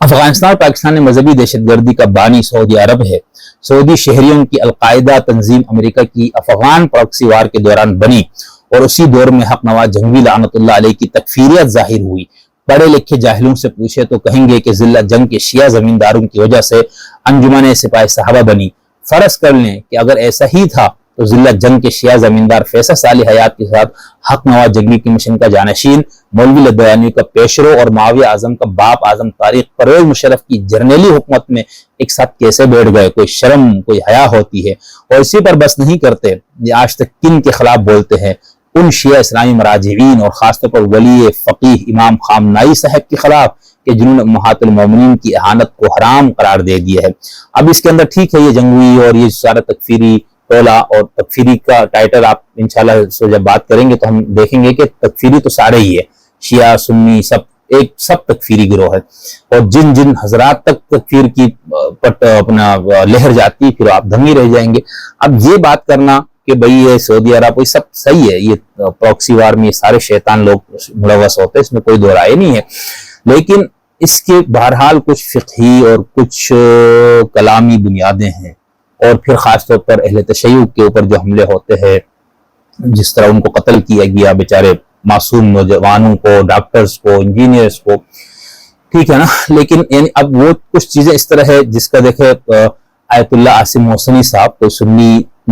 افغانستان اور پاکستان میں مذہبی دہشت گردی کا بانی سعودی عرب ہے۔ سعودی شہریوں کی القاعدہ تنظیم امریکہ کی افغان پراکسی وار کے دوران بنی اور اسی دور میں حق نواز جنگوی لعنت اللہ علیہ کی تکفیریت ظاہر ہوئی۔ پڑھے لکھے جاہلوں سے پوچھے تو کہیں گے کہ ذلت جنگ کے شیعہ زمینداروں کی وجہ سے انجمن سپاہ صحابہ بنی۔ فرض کر لیں کہ اگر ایسا ہی تھا تو ذلت جنگ کے شیعہ زمیندار فیصل صالح حیات کے ساتھ حق نواز جنگوی کی مشن کا جانشین، مولوی لدھیانوی کا پیشرو اور معاویہ اعظم کا باپ اعظم طارق پرویز مشرف کی جرنیلی حکومت میں ایک ساتھ کیسے بیٹھ گئے؟ کوئی شرم، کوئی حیا ہوتی ہے؟ اور اسی پر بس نہیں کرتے، یہ آج تک کن کے خلاف بولتے ہیں؟ ان شیعہ اسلامی مراجعین اور خاص طور پر ولی فقیہ امام خامنائی صاحب کے خلاف کہ جنہوں نے امہات المومنین کی اہانت کو حرام قرار دے دیا ہے۔ اب اس کے اندر ٹھیک ہے یہ جنگوی اور یہ سارا تکفیری ٹولہ، اور تکفیری کا ٹائٹل آپ انشاءاللہ سے جب بات کریں گے تو ہم دیکھیں گے کہ تکفیری تو سارے ہی ہے، شیعہ سنی سب تکفیری گروہ ہے، اور جن جن حضرات تک تکفیر کی اپنا لہر جاتی پھر آپ دھمی رہ جائیں گے۔ اب یہ بات کرنا کہ بھئی یہ سعودی عرب یہ سب صحیح ہے، یہ پراکسی وار میں یہ سارے شیطان لوگ ملوث ہوتے ہیں، اس میں کوئی دو رائے نہیں ہے، لیکن اس کے بہرحال کچھ فقہی اور کچھ کلامی بنیادیں ہیں، اور پھر خاص طور پر اہل تشیع کے اوپر جو حملے ہوتے ہیں، جس طرح ان کو قتل کیا گیا بیچارے معصوم نوجوانوں کو، ڈاکٹرز کو، انجینئرز کو، ٹھیک ہے نا، لیکن یعنی اب وہ کچھ چیزیں اس طرح ہے جس کا دیکھے آیت اللہ عاصم محسنی صاحب کوئی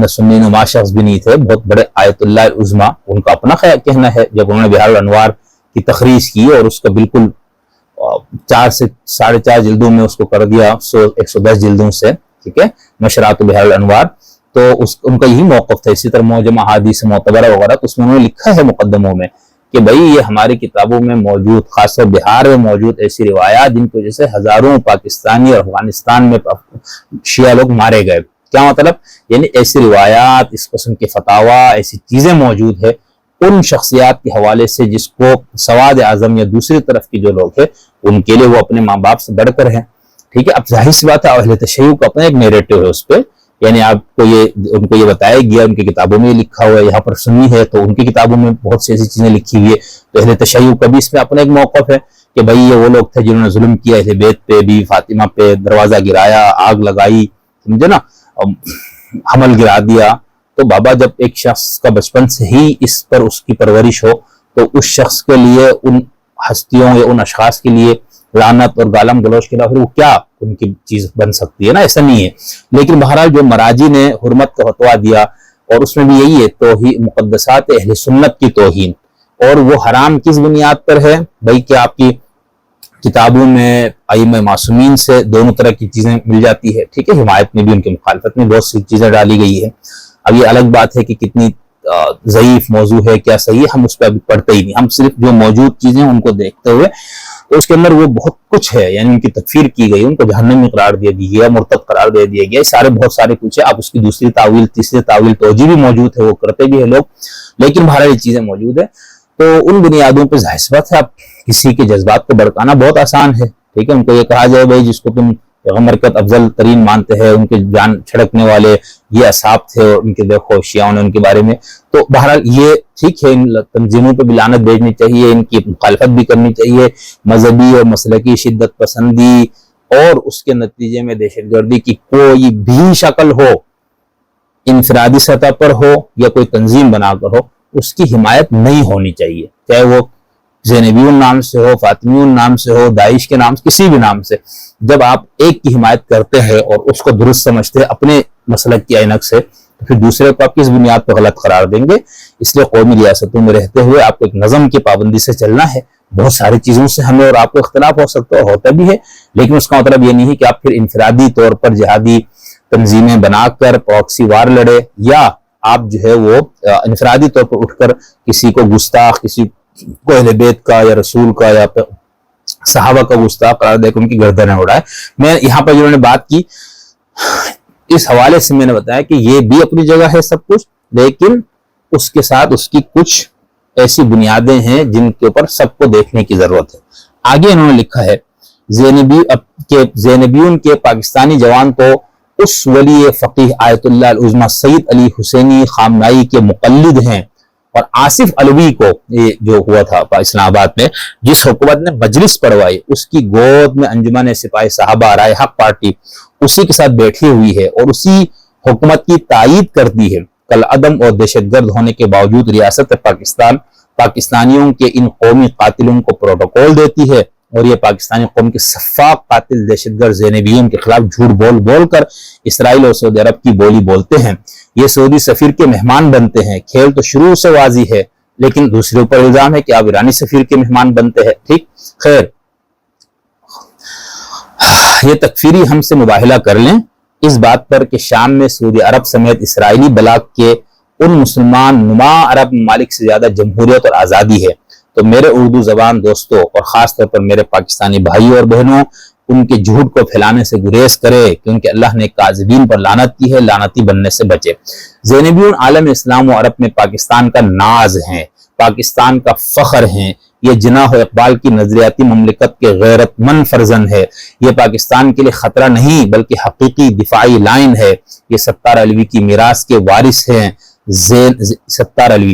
سنی نما شخص بھی نہیں تھے، بہت بڑے آیت اللہ العظمیٰ، ان کا اپنا کہنا ہے جب انہوں نے بحار الانوار کی تخریج کی اور اس کا بالکل 4 سے 4.5 جلدوں میں اس کو کر دیا 110 جلدوں سے، ٹھیک ہے، نشرات بحار الانوار، تو ان کا یہی موقف تھا۔ اسی طرح معجم احادیث معتبرہ وغیرہ، تو اس میں انہوں نے لکھا ہے مقدموں میں کہ بھئی یہ ہماری کتابوں میں موجود، خاص طور بہار میں موجود ایسی روایات جن کی وجہ سے ہزاروں پاکستانی اور افغانستان میں شیعہ لوگ مارے گئے۔ کیا مطلب؟ یعنی ایسی روایات، اس قسم کے فتاوا، ایسی چیزیں موجود ہے ان شخصیات کے حوالے سے جس کو سواد اعظم یا دوسری طرف کی جو لوگ ہیں ان کے لیے وہ اپنے ماں باپ سے بڑھ کر ہیں، ٹھیک ہے۔ اب ظاہر سی بات ہے اہل تشیع کا اپنا ایک نیریٹو ہے اس پہ، یعنی آپ کو ان کو یہ بتایا گیا، ان کی کتابوں میں لکھا ہوا ہے، یہاں پر سنی ہے تو ان کی کتابوں میں بہت سی ایسی چیزیں لکھی ہوئی ہے، تو اہل تشیع کا بھی اس میں اپنا ایک موقف ہے کہ بھئی یہ وہ لوگ تھے جنہوں نے ظلم کیا اہل بیت پہ، بی فاطمہ پہ، دروازہ گرایا، آگ لگائی، سمجھے نا، حمل گرا دیا۔ تو بابا جب ایک شخص کا بچپن سے ہی اس پر اس کی پرورش ہو تو اس شخص کے لیے ان ہستیوں یا ان اشخاص کے لیے لعنت اور گالم گلوچ کے علاوہ وہ کیا ان کی چیز بن سکتی ہے نا، ایسا نہیں ہے۔ لیکن بہرحال جو مراجی نے حرمت کا فتویٰ دیا اور اس میں بھی یہی ہے توہین مقدسات اہل سنت کی توہین، اور وہ حرام کس بنیاد پر ہے؟ بھائی کہ آپ کی کتابوں میں ائمہ معصومین سے دونوں طرح کی چیزیں مل جاتی ہے، ٹھیک ہے، حمایت میں بھی ان کی مخالفت میں بہت سی چیزیں ڈالی گئی ہے۔ اب یہ الگ بات ہے کہ کتنی ضعیف موضوع ہے کیا صحیح ہے، ہم اس پہ ابھی پڑھتے ہی نہیں. ہم صرف جو موجود چیزیں ان کو دیکھتے ہوئے، تو اس کے اندر وہ بہت کچھ ہے، یعنی ان کی تکفیر کی گئی، ان کو جہنمی قرار دے دیا گیا، مرتد قرار دے دیا گیا، سارے بہت سارے کچھ ہے. آپ اس کی دوسری تعویل، تیسری تعویل، توجیہ بھی موجود ہے، وہ کرتے بھی ہیں لوگ، لیکن بہرحال یہ چیزیں موجود ہیں. تو ان بنیادوں پہ ظاہر سی بات ہے اب کسی کے جذبات کو بھڑکانا بہت آسان ہے. ٹھیک ہے، ان کو یہ کہا جائے بھائی جس کو تم پیغمبر کا افضل ترین مانتے ہیں، ان کے جان چھڑکنے والے یہ اصحاب تھے، اور ان کے دیکھو شیعوں نے ان کے بارے میں. تو بہرحال یہ ٹھیک ہے، ان تنظیموں پہ بھی لعنت بھیجنی چاہیے، ان کی مخالفت بھی کرنی چاہیے. مذہبی اور مسلکی شدت پسندی اور اس کے نتیجے میں دہشت گردی کی کوئی بھی شکل ہو، انفرادی سطح پر ہو یا کوئی تنظیم بنا کر ہو، اس کی حمایت نہیں ہونی چاہیے، چاہے وہ زینبیون نام سے ہو، فاطمیون نام سے ہو، داعش کے نام سے، کسی بھی نام سے. جب آپ ایک کی حمایت کرتے ہیں اور اس کو درست سمجھتے ہیں اپنے مسلک کی عینک سے، تو پھر دوسرے کو آپ کس بنیاد پہ غلط قرار دیں گے؟ اس لیے قومی ریاستوں میں رہتے ہوئے آپ کو ایک نظم کی پابندی سے چلنا ہے. بہت ساری چیزوں سے ہمیں اور آپ کو اختلاف ہو سکتا ہے، ہوتا بھی ہے، لیکن اس کا مطلب یہ نہیں ہے کہ آپ پھر انفرادی طور پر جہادی تنظیمیں بنا کر پراکسی وار لڑے، یا آپ جو ہے وہ انفرادی طور پر اٹھ کر کسی کو گستاخ، کسی کو اہل بیت کا یا رسول کا یا صحابہ کا گستاخ قرار دے کر ان کی گردنیں اڑائے. میں یہاں پر جنہوں نے بات کی اس حوالے سے میں نے بتایا کہ یہ بھی اپنی جگہ ہے سب کچھ، لیکن اس کے ساتھ اس کی کچھ ایسی بنیادیں ہیں جن کے اوپر سب کو دیکھنے کی ضرورت ہے. آگے انہوں نے لکھا ہے زینبیون کے پاکستانی جوان تو اس ولی فقیہ آیت اللہ العظمی سید علی حسینی خامنائی کے مقلد ہیں، اور آصف علوی کو، یہ جو ہوا تھا اسلام آباد میں جس حکومت نے مجلس پڑھوائی، اس کی گود میں انجمن سپاہی صحابہ رائے حق پارٹی اسی کے ساتھ بیٹھی ہوئی ہے اور اسی حکومت کی تائید کرتی ہے. کل عدم اور دہشت گرد ہونے کے باوجود ریاست پاکستان پاکستانیوں کے ان قومی قاتلوں کو پروٹوکول دیتی ہے، اور یہ پاکستانی قوم کے سفاق قاتل دہشت گرد زینبیون کے خلاف جھوٹ بول بول کر اسرائیل اور سعودی عرب کی بولی بولتے ہیں. یہ سعودی سفیر کے مہمان بنتے ہیں. کھیل تو شروع سے واضح ہے، لیکن دوسرے اوپر الزام ہے کہ آپ ایرانی سفیر کے مہمان بنتے ہیں. ٹھیک، خیر، یہ تکفیری ہم سے مباہلہ کر لیں اس بات پر کہ شام میں سعودی عرب سمیت اسرائیلی بلاک کے ان مسلمان نما عرب ممالک سے زیادہ جمہوریت اور آزادی ہے. تو میرے اردو زبان دوستوں اور خاص طور پر میرے پاکستانی بھائیوں اور بہنوں، ان کے جھوٹ کو پھیلانے سے گریز کرے، کیونکہ اللہ نے کاذبین پر لعنت کی ہے، لعنتی بننے سے بچے. زینبیون عالم اسلام و عرب میں پاکستان کا ناز ہیں، پاکستان کا فخر ہیں. یہ جناح و اقبال کی نظریاتی مملکت کے غیرت مند فرزند ہے. یہ پاکستان کے لیے خطرہ نہیں بلکہ حقیقی دفاعی لائن ہے. یہ ستار علوی کی میراث کے وارث ہیں. ستار علوی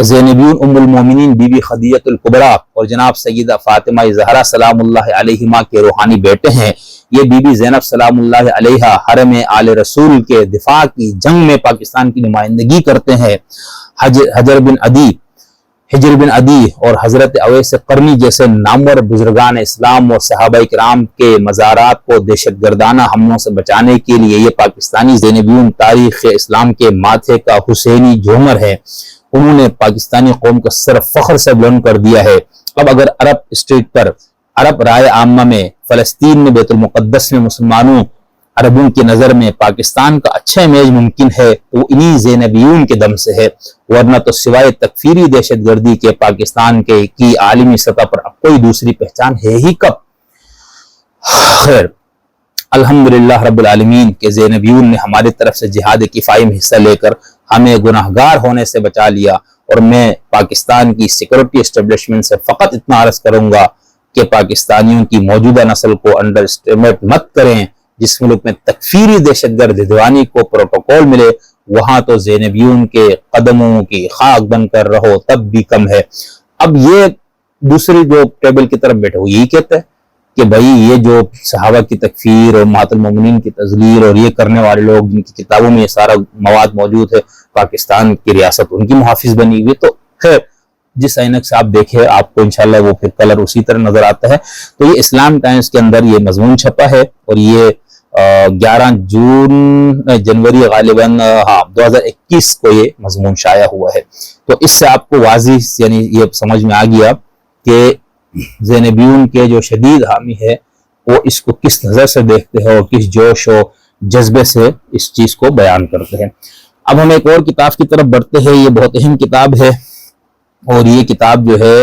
زینبیون ام المومنین بی بی خدیجہ الکبریٰ اور جناب سیدہ فاطمہ زہرا سلام اللہ علیہما کے روحانی بیٹے ہیں. یہ بی بی زینب سلام اللہ علیہا حرم آل رسول کے دفاع کی جنگ میں پاکستان کی نمائندگی کرتے ہیں. حجر بن عدی اور حضرت اویس قرنی جیسے نامور بزرگان اسلام اور صحابہ کرام کے مزارات کو دہشت گردانہ حملوں سے بچانے کے لیے یہ پاکستانی زینبیون تاریخ اسلام کے ماتھے کا حسینی جوہر ہے. انہوں نے پاکستانی قوم کا سر فخر سے بلند کر دیا ہے. اب اگر عرب اسٹریٹ پر، عرب رائے عامہ میں، فلسطین میں، بیت المقدس میں مسلمانوں عربوں کی نظر میں پاکستان کا اچھا امیج ممکن ہے تو وہ انہی زینبیون کے دم سے ہے، ورنہ تو سوائے تکفیری دہشت گردی کے پاکستان کی عالمی سطح پر اب کوئی دوسری پہچان ہے ہی کب. خیر، الحمدللہ رب العالمین کے زینبیون نے ہماری طرف سے جہاد کفائی میں حصہ لے کر ہمیں گناہگار ہونے سے بچا لیا. اور میں پاکستان کی سیکورٹی اسٹیبلشمنٹ سے فقط اتنا عرض کروں گا کہ پاکستانیوں کی موجودہ نسل کو انڈر اسٹیمیٹ مت کریں. جس ملک میں تکفیری دہشت گرد دیوانی کو پروٹوکول ملے، وہاں تو زینبیون کے قدموں کی خاک بن کر رہو تب بھی کم ہے. اب یہ دوسری جو ٹیبل کی طرف بیٹھے وہ یہی کہتا ہے کہ بھائی یہ جو صحابہ کی تکفیر اور امہات المومنین کی تذلیل اور یہ کرنے والے لوگ جن کی کتابوں میں یہ سارا مواد موجود ہے، پاکستان کی ریاست ان کی محافظ بنی ہوئی. تو خیر، جس اینک سے آپ دیکھیں آپ کو انشاءاللہ وہ پھر کلر اسی طرح نظر آتا ہے. تو یہ اسلام ٹائمز کے اندر یہ مضمون چھپا ہے، اور یہ 11 جنوری غالباً 2021 کو یہ مضمون شائع ہوا ہے. تو اس سے آپ کو واضح یعنی یہ سمجھ میں آ گیا کہ زینبیون کے جو شدید حامی ہے وہ اس کو کس نظر سے دیکھتے ہیں اور کس جوش و جذبے سے اس چیز کو بیان کرتے ہیں. اب ہم ایک اور کتاب کی طرف بڑھتے ہیں، یہ بہت اہم کتاب ہے، اور یہ کتاب جو ہے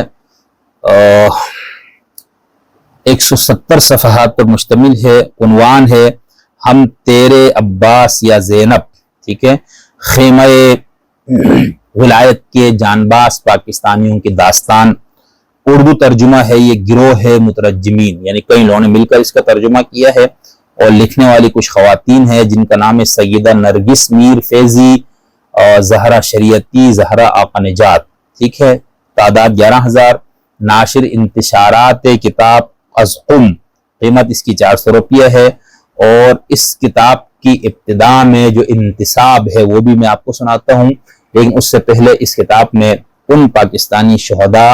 170 صفحات پر مشتمل ہے۔ عنوان ہے ہم تیرے عباس یا زینب، ٹھیک ہے، خیمہ ولایت کے جانباز پاکستانیوں کی داستان۔ اردو ترجمہ ہے، یہ گروہ ہے مترجمین، یعنی کئی لوگوں نے مل کر اس کا ترجمہ کیا ہے، اور لکھنے والی کچھ خواتین ہیں جن کا نام ہے سیدہ نرگس میر فیضی، زہرا شریعتی، زہرا آقا نجات، ٹھیک ہے۔ تعداد 11,000۔ ناشر انتشارات کتاب از قم، قیمت اس کی 400 روپیہ ہے، اور اس کتاب کی ابتدا میں جو انتصاب ہے وہ بھی میں آپ کو سناتا ہوں، لیکن اس سے پہلے اس کتاب میں ان پاکستانی شہداء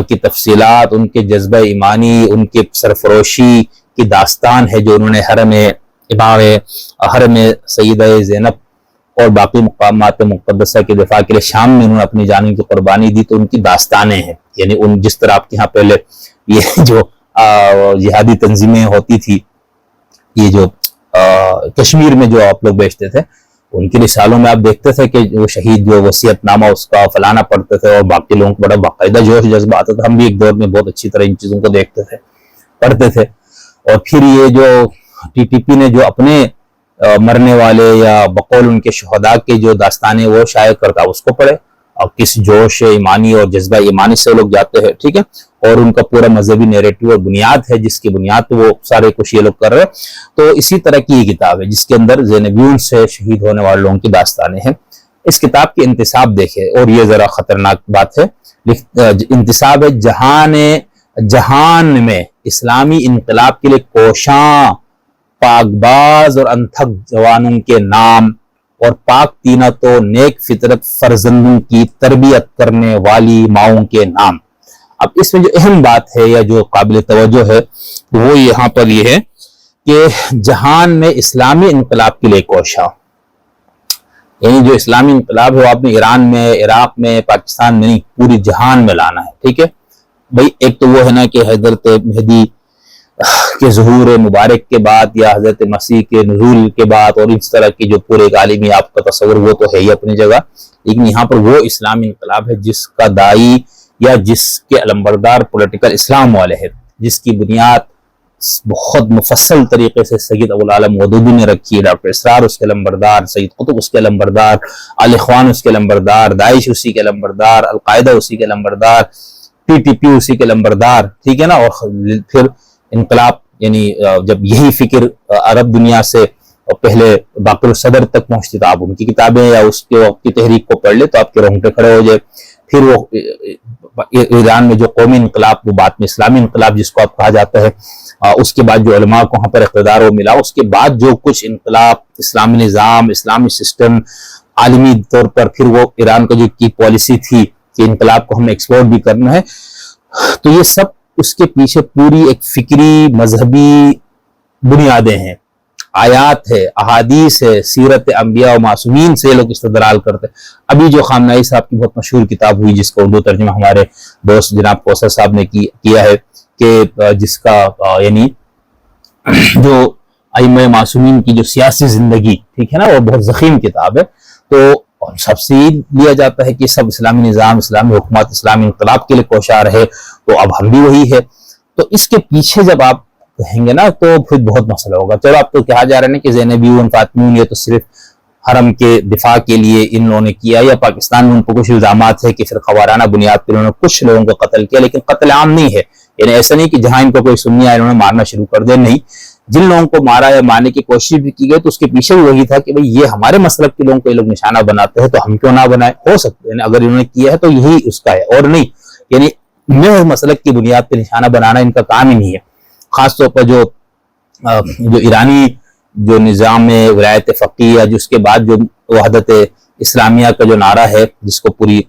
کی تفصیلات، ان کے جذبہ ایمانی، ان کے سرفروشی کی داستان ہے، جو انہوں نے حرم سیدہ زینب اور باقی مقامات مقدسہ کے دفاع کے لیے شام میں انہوں نے اپنی جانوں کی قربانی دی، تو ان کی داستانیں ہیں، یعنی ان جس طرح آپ کے ہاں پہلے یہ جو جہادی تنظیمیں ہوتی تھی، یہ جو کشمیر میں جو آپ لوگ بیچتے تھے، ان کی رسالوں میں آپ دیکھتے تھے کہ وہ شہید جو وصیت نامہ اس کا فلانا پڑھتے تھے، اور باقی لوگوں کو بڑا باقاعدہ جوش جذبہ آتا تھا۔ ہم بھی ایک دور میں بہت اچھی طرح ان چیزوں کو دیکھتے تھے، پڑھتے تھے۔ اور پھر یہ جو ٹی ٹی پی نے جو اپنے مرنے والے یا بقول ان کے شہداء کے جو داستانیں وہ شائع کرتا، اس کو پڑھے، اور کس جوش ایمانی اور جذبہ ایمانی سے لوگ جاتے ہیں، ٹھیک ہے، اور ان کا پورا مذہبی نیریٹو اور بنیاد ہے، جس کی بنیاد تو وہ سارے کچھ یہ لوگ کر رہے ہیں۔ تو اسی طرح کی یہ کتاب ہے جس کے اندر زینبیون سے شہید ہونے والے لوگوں کی داستانیں ہیں۔ اس کتاب کے انتصاب دیکھے، اور یہ ذرا خطرناک بات ہے، انتصاب ہے جہان میں اسلامی انقلاب کے لیے کوشاں پاک باز اور انتھک جوانوں کے نام، اور پاک تینت و نیک فطرت فرزندوں کی تربیت کرنے والی ماؤں کے نام۔ اب اس میں جو اہم بات ہے یا جو قابل توجہ ہے وہ یہاں پر یہ ہے کہ جہان میں اسلامی انقلاب کے لیے کوشاں، یعنی جو اسلامی انقلاب ہے وہ آپ نے ایران میں، عراق میں، پاکستان میں نہیں، پوری جہان میں لانا ہے، ٹھیک ہے بھائی۔ ایک تو وہ ہے نا کہ حضرت مہدی کے ظہور مبارک کے بعد یا حضرت مسیح کے نزول کے بعد، اور اس طرح کی جو پورے عالمی آپ کا تصور وہ تو ہے ہی اپنی جگہ، لیکن یہاں پر وہ اسلامی انقلاب ہے جس کا دائی یا جس کے علمبردار پولیٹیکل اسلام والے ہیں، جس کی بنیاد بہت مفصل طریقے سے سید ابوالعالم ودودی نے رکھی ہے، ڈاکٹر اسرار اس کے علمبردار، سید قطب اس کے علمبردار، آل اخوان اس کے علمبردار، داعش اسی کے علمبردار، القاعدہ اسی کے علمبردار، پی ٹی پی اسی کے علمبردار، ٹھیک ہے نا۔ اور پھر انقلاب، یعنی جب یہی فکر عرب دنیا سے پہلے باقر الصدر تک پہنچتی تو آپ ان کی کتابیں یا اس کے وقت کی تحریک کو پڑھ لے تو آپ کے رونگٹے کھڑے ہو جائے۔ پھر وہ ایران میں جو قومی انقلاب، وہ بعد میں اسلامی انقلاب جس کو آپ کہا جاتا ہے، اس کے بعد جو علماء کو وہاں پر اقتدار وہ ملا، اس کے بعد جو کچھ انقلاب، اسلامی نظام، اسلامی سسٹم عالمی طور پر، پھر وہ ایران کا جو کی پالیسی تھی کہ انقلاب کو ہم نے ایکسپورٹ بھی کرنا ہے، تو یہ سب اس کے پیچھے پوری ایک فکری مذہبی بنیادیں ہیں، آیات ہے، احادیث ہے، سیرت انبیاء و معصومین سے لوگ استدلال کرتے ہیں۔ ابھی جو خامنہئی صاحب کی بہت مشہور کتاب ہوئی جس کا اردو ترجمہ ہمارے دوست جناب کوثر صاحب نے کیا ہے، کہ جس کا یعنی جو ائمہ معصومین کی جو سیاسی زندگی، ٹھیک ہے نا، وہ بہت ضخیم کتاب ہے، تو سب سے لیا جاتا ہے کہ سب اسلامی نظام، اسلامی حکومت، اسلامی انقلاب کے لیے کوشاں رہے، تو اب ہم بھی وہی ہے۔ تو اس کے پیچھے جب آپ کہیں گے نا تو پھر بہت مسئلہ ہوگا۔ چلو آپ تو کہا جا رہا ہے کہ زینبیون، فاطمیون یہ تو صرف حرم کے دفاع کے لیے ان لوگوں نے کیا، یا پاکستان میں ان پر کچھ الزامات ہے کہ پھر خوارانہ بنیاد پر انہوں نے کچھ لوگوں کو قتل کیا، لیکن قتل عام نہیں ہے، یعنی ایسا نہیں کہ جہاں ان کو کوئی سنی آئے انہوں نے مارنا شروع کر دے، نہیں، جن لوگوں کو مارا یا مارنے کی کوشش بھی کی گئی تو اس کے پیچھے بھی وہی تھا کہ بھئی یہ ہمارے مسلک کے لوگوں کو یہ لوگ نشانہ بناتے ہیں تو ہم کیوں نہ بنائے، ہو سکتے ہیں اگر انہوں نے کیا ہے تو یہی اس کا ہے، اور نہیں، یعنی میں مسلک کی بنیاد پہ نشانہ بنانا ان کا کام ہی نہیں ہے۔ خاص طور پر جو ایرانی جو نظام ولایت فقیہ، جو اس کے بعد جو وحدت اسلامیہ کا جو نعرہ ہے، جس کو پوری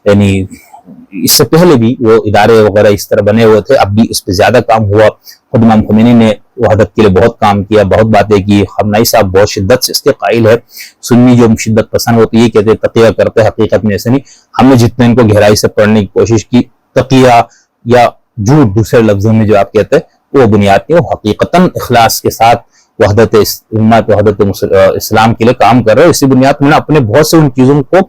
یعنی اس سے پہلے بھی وہ ادارے وغیرہ اس طرح بنے ہوئے تھے، اب بھی اس پہ زیادہ کام ہوا، خود امام خمینی نے وحدت کے لیے بہت کام کیا، بہت باتیں کی، خامنہئی صاحب بہت شدت سے اس کے قائل ہے۔ سنی جو شدت پسند ہوتی ہے کہتے تقیہ کرتے، حقیقت میں ایسے نہیں، ہم نے جتنے ان کو گہرائی سے پڑھنے کی کوشش کی، تقیہ یا جھوٹ دوسرے لفظوں میں جو آپ کہتے ہیں وہ بنیاد کی، وہ حقیقتاً اخلاص کے ساتھ وحدت امت، وحدت اسلام کے لیے کام کر رہے ہیں. اسی بنیاد میں اپنے بہت سے ان چیزوں کو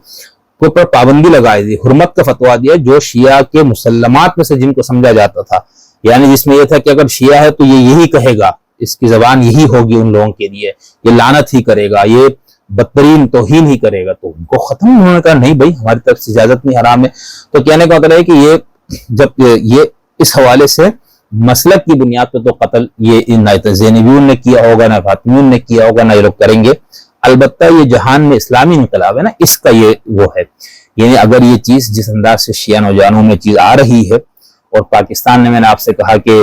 پر پابندی لگائی دی، حرمت کا فتویٰ دیا جو شیعہ کے مسلمات میں سے جن کو سمجھا جاتا تھا، یعنی جس میں یہ تھا کہ اگر شیعہ ہے تو یہ یہی کہے گا، اس کی زبان یہی ہوگی ان لوگوں کے لیے، یہ لعنت ہی کرے گا، یہ بدترین توہین ہی کرے گا. تو ان کو ختم انہوں نے کہا نہیں بھائی ہماری طرف سے اجازت نہیں، حرام ہے. تو کہنے کا مطلب ہے کہ یہ جب یہ اس حوالے سے مسلک کی بنیاد پہ تو قتل یہ نہ زینبیون نے کیا ہوگا، نہ فاطمیون نے کیا ہوگا، نہ یہ لوگ کریں گے. البتہ یہ جہان میں اسلامی انقلاب ہے نا، اس کا یہ وہ ہے، یعنی اگر یہ چیز جس انداز سے شیعہ نوجوانوں میں چیز آ رہی ہے، اور پاکستان میں نے آپ سے کہا کہ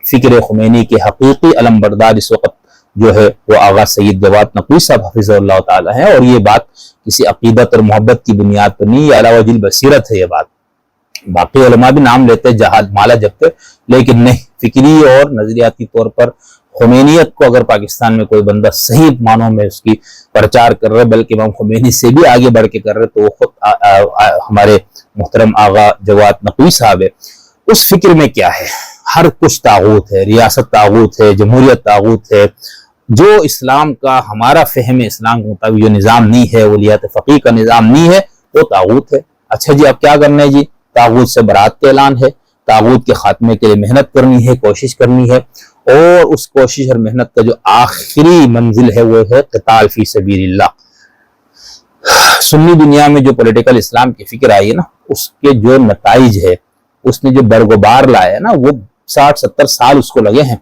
فکر خمینی کے حقیقی علمبردار اس وقت جو ہے وہ آغا سید جواد نقوی صاحب حفظہ اللہ تعالی ہے، اور یہ بات کسی عقیدت اور محبت کی بنیاد پر نہیں، یہ علی وجہ البصیرت ہے یہ بات. باقی علماء بھی نام لیتے جہاد مالا جبتے، لیکن نہیں، فکری اور نظریاتی طور پر خمینیت کو اگر پاکستان میں کوئی بندہ صحیح معنوں میں اس کی پرچار کر رہے، بلکہ امام خمینی سے بھی آگے بڑھ کے کر رہے، تو وہ خود ہمارے محترم آغا جواد نقوی صاحب ہے. اس فکر میں کیا ہے؟ ہر کچھ طاغوت ہے، ریاست طاغوت ہے، جمہوریت طاغوت ہے. جو اسلام کا ہمارا فہم اسلام کے مطابق جو نظام نہیں ہے، ولیات فقیہ کا نظام نہیں ہے، وہ طاغوت ہے. اچھا جی اب کیا کرنا ہے جی؟ طاغوت سے برات کا اعلان ہے، طاغوت کے خاتمے کے لیے محنت کرنی ہے، کوشش کرنی ہے، اور اس کوشش اور محنت کا جو آخری منزل ہے وہ ہے قتال فی سبیل اللہ. سنی دنیا میں جو پولیٹیکل اسلام کی فکر آئی ہے نا، اس کے جو نتائج ہے، اس نے جو برگبار لایا ہے نا، وہ 60-70 سال اس کو لگے ہیں.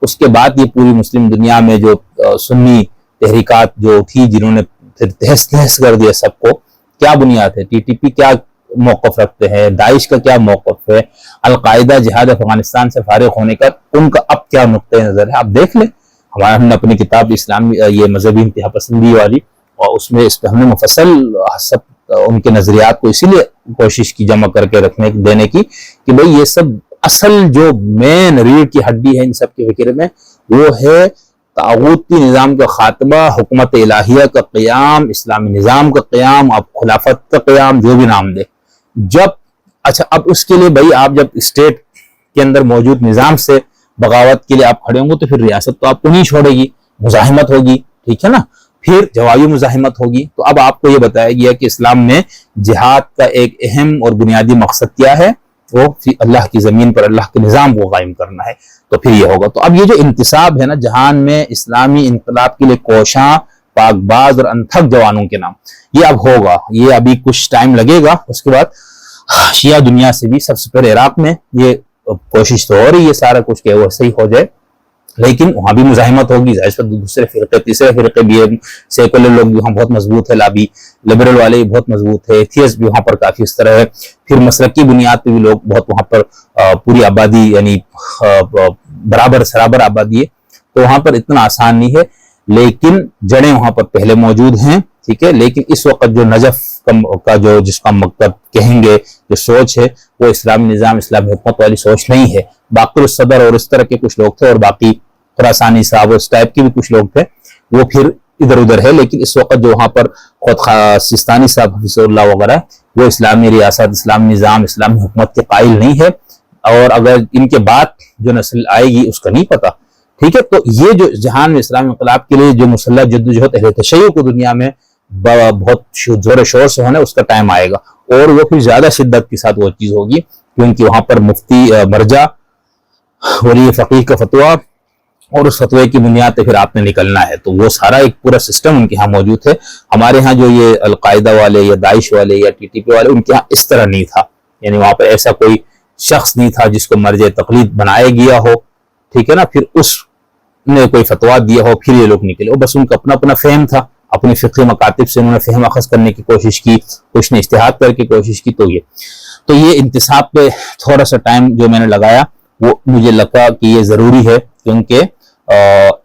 اس کے بعد یہ پوری مسلم دنیا میں جو سنی تحریکات جو تھی، جنہوں نے پھر تہس تہس کر دیا سب کو. کیا بنیاد ہے؟ ٹی ٹی پی کیا موقف رکھتے ہیں، داعش کا کیا موقف ہے، القاعدہ جہاد افغانستان سے فارغ ہونے کا ان کا اب کیا نقطہ نظر ہے، آپ دیکھ لیں. ہم نے اپنی کتاب اسلامی یہ مذہبی انتہا پسندی والی، اور اس میں ہم نے مفصل سب ان کے نظریات کو اسی لیے کوشش کی جمع کر کے رکھنے دینے کی کہ بھئی یہ سب اصل جو مین ریڑھ کی ہڈی ہے ان سب کے فکر میں، وہ ہے طاغوتی نظام کا خاتمہ، حکومت الہیہ کا قیام، اسلامی نظام کا قیام، اب خلافت کا قیام، جو بھی نام دے. جب اچھا اب اس کے لیے بھائی آپ جب اسٹیٹ کے اندر موجود نظام سے بغاوت کے لیے آپ کھڑے ہوں گے تو پھر ریاست تو آپ کو نہیں چھوڑے گی، مزاحمت ہوگی، ٹھیک ہے نا، پھر جوابی مزاحمت ہوگی. تو اب آپ کو یہ بتایا گیا کہ اسلام میں جہاد کا ایک اہم اور بنیادی مقصد کیا ہے، وہ اللہ کی زمین پر اللہ کے نظام کو قائم کرنا ہے. تو پھر یہ ہوگا. تو اب یہ جو انتصاب ہے نا جہان میں اسلامی انقلاب کے لیے کوشاں، پاک باز اور انتھک جوانوں کے نام، یہ اب ہوگا. یہ ابھی کچھ ٹائم لگے گا. اس کے بعد شیعہ دنیا سے بھی سب سے پہلے عراق میں یہ کوشش تو ہو رہی ہے سارا کچھ کہ وہ صحیح ہو جائے، لیکن وہاں بھی مزاحمت ہوگی. دوسرے فرقے، تیسرے فرقے بھی، سیکولر لوگ بھی وہاں بہت مضبوط ہے، لابی لبرل والے بھی بہت مضبوط ہے، ایتھیسٹ بھی وہاں پر کافی اس طرح ہے. پھر مسلک کی بنیاد پہ بھی لوگ بہت وہاں پر پوری آبادی یعنی برابر سرابر آبادی ہے. تو وہاں پر اتنا آسان نہیں ہے، لیکن جڑیں وہاں پر پہلے موجود ہیں، ٹھیک ہے. لیکن اس وقت جو نجف کا جو جس کا مکتب کہیں گے جو سوچ ہے وہ اسلامی نظام، اسلامی حکومت والی سوچ نہیں ہے. باقر الصدر اور اس طرح کے کچھ لوگ تھے، اور باقی خراسانی صاحب اور اس ٹائپ کے بھی کچھ لوگ تھے، وہ پھر ادھر ادھر ہے. لیکن اس وقت جو وہاں پر خود سستانی صاحب حفظ اللہ وغیرہ وہ اسلامی ریاست، اسلامی نظام، اسلامی حکومت کے قائل نہیں ہے. اور اگر ان کے بعد جو نسل آئے گی اس کا نہیں پتا، ٹھیک ہے. تو یہ جو جہان میں اسلامی انقلاب کے لیے جو مسلح جدوجہد اہل تشیع کو دنیا میں بہت زور و شور سے ہونا، اس کا ٹائم آئے گا، اور وہ پھر زیادہ شدت کے ساتھ وہ چیز ہوگی، کیونکہ وہاں پر مفتی مرجع، ولی فقیہ کا فتویٰ، اور اس فتوے کی بنیاد پہ پھر آپ نے نکلنا ہے. تو وہ سارا ایک پورا سسٹم ان کے ہاں موجود ہے. ہمارے ہاں جو یہ القاعدہ والے یا داعش والے یا ٹی ٹی پی والے، ان کے ہاں اس طرح نہیں تھا. یعنی وہاں پہ ایسا کوئی شخص نہیں تھا جس کو مرجع تقلید بنایا گیا ہو، ٹھیک ہے نا، پھر اس نے کوئی فتویٰ دیا ہو پھر یہ لوگ نکلے. وہ بس ان کا اپنا اپنا فہم تھا، اپنی فقہ مکاتب سے انہوں نے فہم اخذ کرنے کی کوشش کی، کچھ نے اجتہاد کر کے کوشش کی. تو یہ انتصاب پہ تھوڑا سا ٹائم جو میں نے لگایا وہ مجھے لگا کہ یہ ضروری ہے، کیونکہ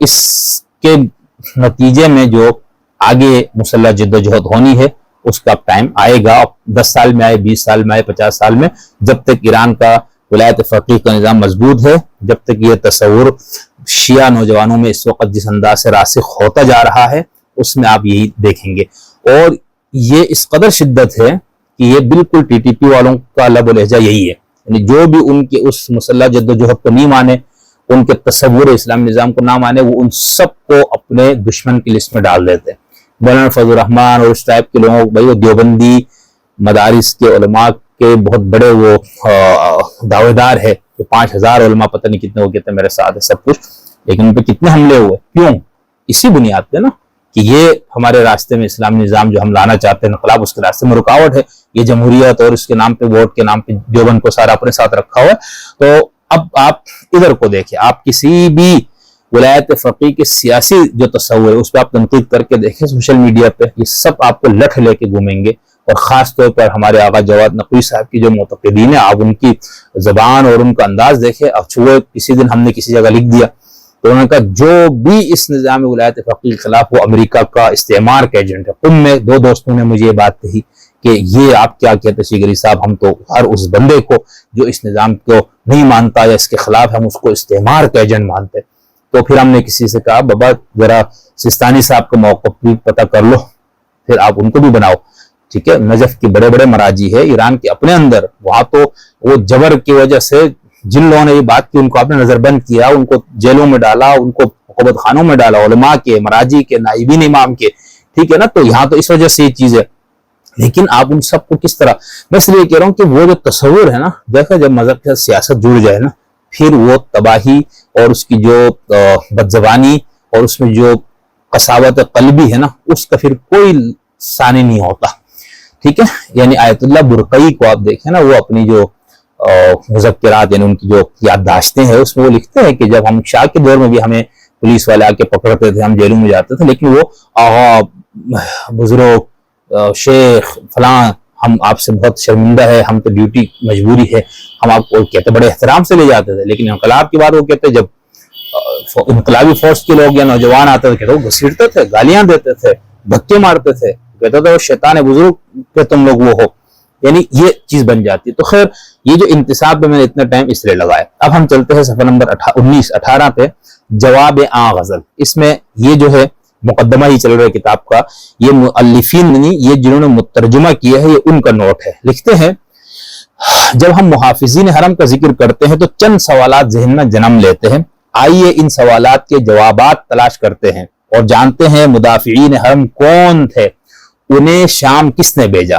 اس کے نتیجے میں جو آگے مسلح جدوجہد ہونی ہے اس کا ٹائم آئے گا. 10 سال میں آئے، 20 سال میں آئے، 50 سال میں، جب تک ایران کا ولایت فقیہ کا نظام مضبوط ہے، جب تک یہ تصور شیعہ نوجوانوں میں اس وقت جس انداز سے راسخ ہوتا جا رہا ہے اس میں آپ یہی دیکھیں گے. اور یہ اس قدر شدت ہے کہ یہ بالکل ٹی ٹی پی والوں کا لب و لہجہ یہی ہے. یعنی جو بھی ان کے اس مسلح جدوجہد کو نہیں مانے ان کے تصور اسلامی نظام کو نہ مانے، وہ ان سب کو اپنے دشمن کی لسٹ میں ڈال دیتے ہیں۔ مولانا فضل الرحمان اور اس ٹائپ کے لوگوں کو، بھائی وہ دیوبندی مدارس کے علماء کے بہت بڑے وہ دعوے دار ہے کہ 5000 علماء پتہ نہیں کتنے وہ کہتے ہیں میرے ساتھ ہے سب کچھ، لیکن ان پہ کتنے حملے ہوئے، کیوں؟ اسی بنیاد پہ نا کہ یہ ہمارے راستے میں اسلامی نظام جو ہم لانا چاہتے ہیں، انقلاب اس کے راستے میں رکاوٹ ہے، یہ جمہوریت اور اس کے نام پہ ووٹ کے نام پہ دیوبند کو سارا اپنے ساتھ رکھا ہوا ہے۔ تو اب آپ ادھر کو دیکھیں، آپ کسی بھی ولایت فقیہ کے سیاسی جو تصور ہے اس پہ آپ تنقید کر کے دیکھیں سوشل میڈیا پہ، یہ سب آپ کو لٹھ لے کے گھومیں گے، اور خاص طور پر ہمارے آقا جواد نقوی صاحب کی جو معتقدین ہیں، آپ ان کی زبان اور ان کا انداز دیکھیں۔ وہ کسی دن ہم نے کسی جگہ لکھ دیا تو انہوں نے کہا جو بھی اس نظام ولایت فقیہ کے خلاف وہ امریکہ کا استعمار کا ایجنٹ ہے۔ ان میں 2 دوستوں نے مجھے یہ بات کہی کہ یہ آپ کیا کہتے شیگری صاحب، ہم تو ہر اس بندے کو جو اس نظام کو نہیں مانتا یا اس کے خلاف ہم اس کو استعمار کا ایجنٹ مانتے۔ تو پھر ہم نے کسی سے کہا بابا ذرا سستانی صاحب کا موقف بھی پتہ کر لو، پھر آپ ان کو بھی بناؤ، ٹھیک ہے۔ نجف کے بڑے بڑے مراجی ہے ایران کے اپنے اندر، وہاں تو وہ جبر کی وجہ سے جن لوگوں نے یہ بات کی ان کو آپ نے نظر بند کیا، ان کو جیلوں میں ڈالا، ان کو عقوبت خانوں میں ڈالا، علماء کے، مراجی کے، نائبین امام کے، ٹھیک ہے نا۔ تو یہاں تو اس وجہ سے یہ چیز ہے، لیکن آپ ان سب کو کس طرح، میں اس لیے کہہ رہا ہوں کہ وہ جو تصور ہے نا، دیکھیں جب مذہب کے ساتھ سیاست جڑ جائے نا، پھر وہ تباہی اور اس کی جو بدزبانی اور اس میں جو قساوت قلبی ہے نا، اس کا پھر کوئی ثانی نہیں ہوتا، ٹھیک ہے۔ یعنی آیت اللہ برقعی کو آپ دیکھیں نا، وہ اپنی جو مذکرات یعنی ان کی جو یادداشتیں ہیں اس میں وہ لکھتے ہیں کہ جب ہم شاہ کے دور میں بھی ہمیں پولیس والے آ کے پکڑتے تھے، ہم جیلوں میں جاتے تھے، لیکن وہ آغا بزرگ شیخ فلاں ہم آپ سے بہت شرمندہ ہے، ہم تو ڈیوٹی مجبوری ہے، ہم آپ کو کہتے بڑے احترام سے لے جاتے تھے۔ لیکن انقلاب کے بعد وہ کہتے جب انقلابی فورس کے لوگ یا نوجوان آتے تھے کہتے وہ گھسیٹتے تھے، گالیاں دیتے تھے، دھکے مارتے تھے، کہتے تھے وہ شیطان بزرگ کہ تم لوگ وہ ہو، یعنی یہ چیز بن جاتی ہے۔ تو خیر یہ جو انتصاب میں نے اتنا ٹائم اس لیے لگایا۔ اب ہم چلتے ہیں صفحہ نمبر 18 پہ، جواب غزل۔ اس میں یہ جو ہے مقدمہ ہی چل رہا ہے کتاب کا، یہ مؤلفین نہیں، یہ جنہوں نے مترجمہ کیا ہے یہ ان کا نوٹ ہے۔ لکھتے ہیں جب ہم محافظین حرم کا ذکر کرتے ہیں تو چند سوالات ذہن میں جنم لیتے ہیں، آئیے ان سوالات کے جوابات تلاش کرتے ہیں اور جانتے ہیں مدافعین حرم کون تھے، انہیں شام کس نے بھیجا۔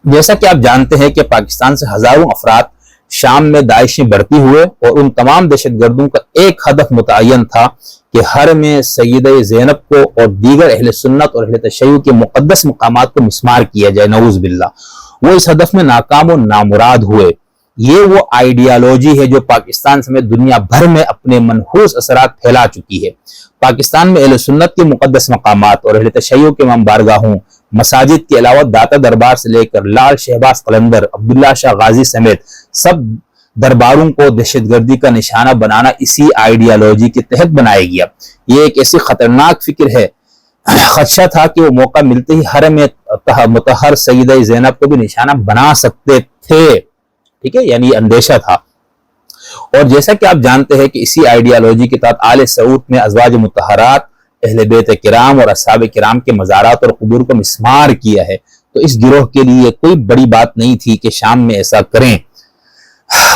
جیسا کہ آپ جانتے ہیں کہ پاکستان سے ہزاروں افراد شام میں داعش میں بھرتی ہوئے اور ان تمام دہشت گردوں کا ایک ہدف متعین تھا کہ حرم سیدہ زینب کو اور دیگر اہل سنت اور اہل تشیع کے مقدس مقامات کو مسمار کیا جائے، نعوذ باللہ۔ وہ اس ہدف میں ناکام و نامراد ہوئے۔ یہ وہ آئیڈیالوجی ہے جو پاکستان سمیت دنیا بھر میں اپنے منحوس اثرات پھیلا چکی ہے۔ پاکستان میں اہل سنت کے مقدس مقامات اور اہل تشیع کے امام بارگاہوں، مساجد کے علاوہ داتا دربار سے لے کر لال شہباز قلندر، عبداللہ شاہ غازی سمیت سب درباروں کو دہشت گردی کا نشانہ بنانا اسی آئیڈیالوجی کے تحت بنایا گیا۔ یہ ایک ایسی خطرناک فکر ہے، خدشہ تھا کہ وہ موقع ملتے ہی حرم مطہر سیدہ زینب کو بھی نشانہ بنا سکتے تھے، ٹھیک ہے، یعنی اندیشہ تھا۔ اور جیسا کہ آپ جانتے ہیں کہ اسی آئیڈیالوجی کے تحت آل سعود میں ازواج مطہرات، اہل بیت کرام اور اصحاب کرام کے مزارات اور قبور کو مسمار کیا ہے، تو اس گروہ کے لیے کوئی بڑی بات نہیں تھی کہ شام میں ایسا کریں۔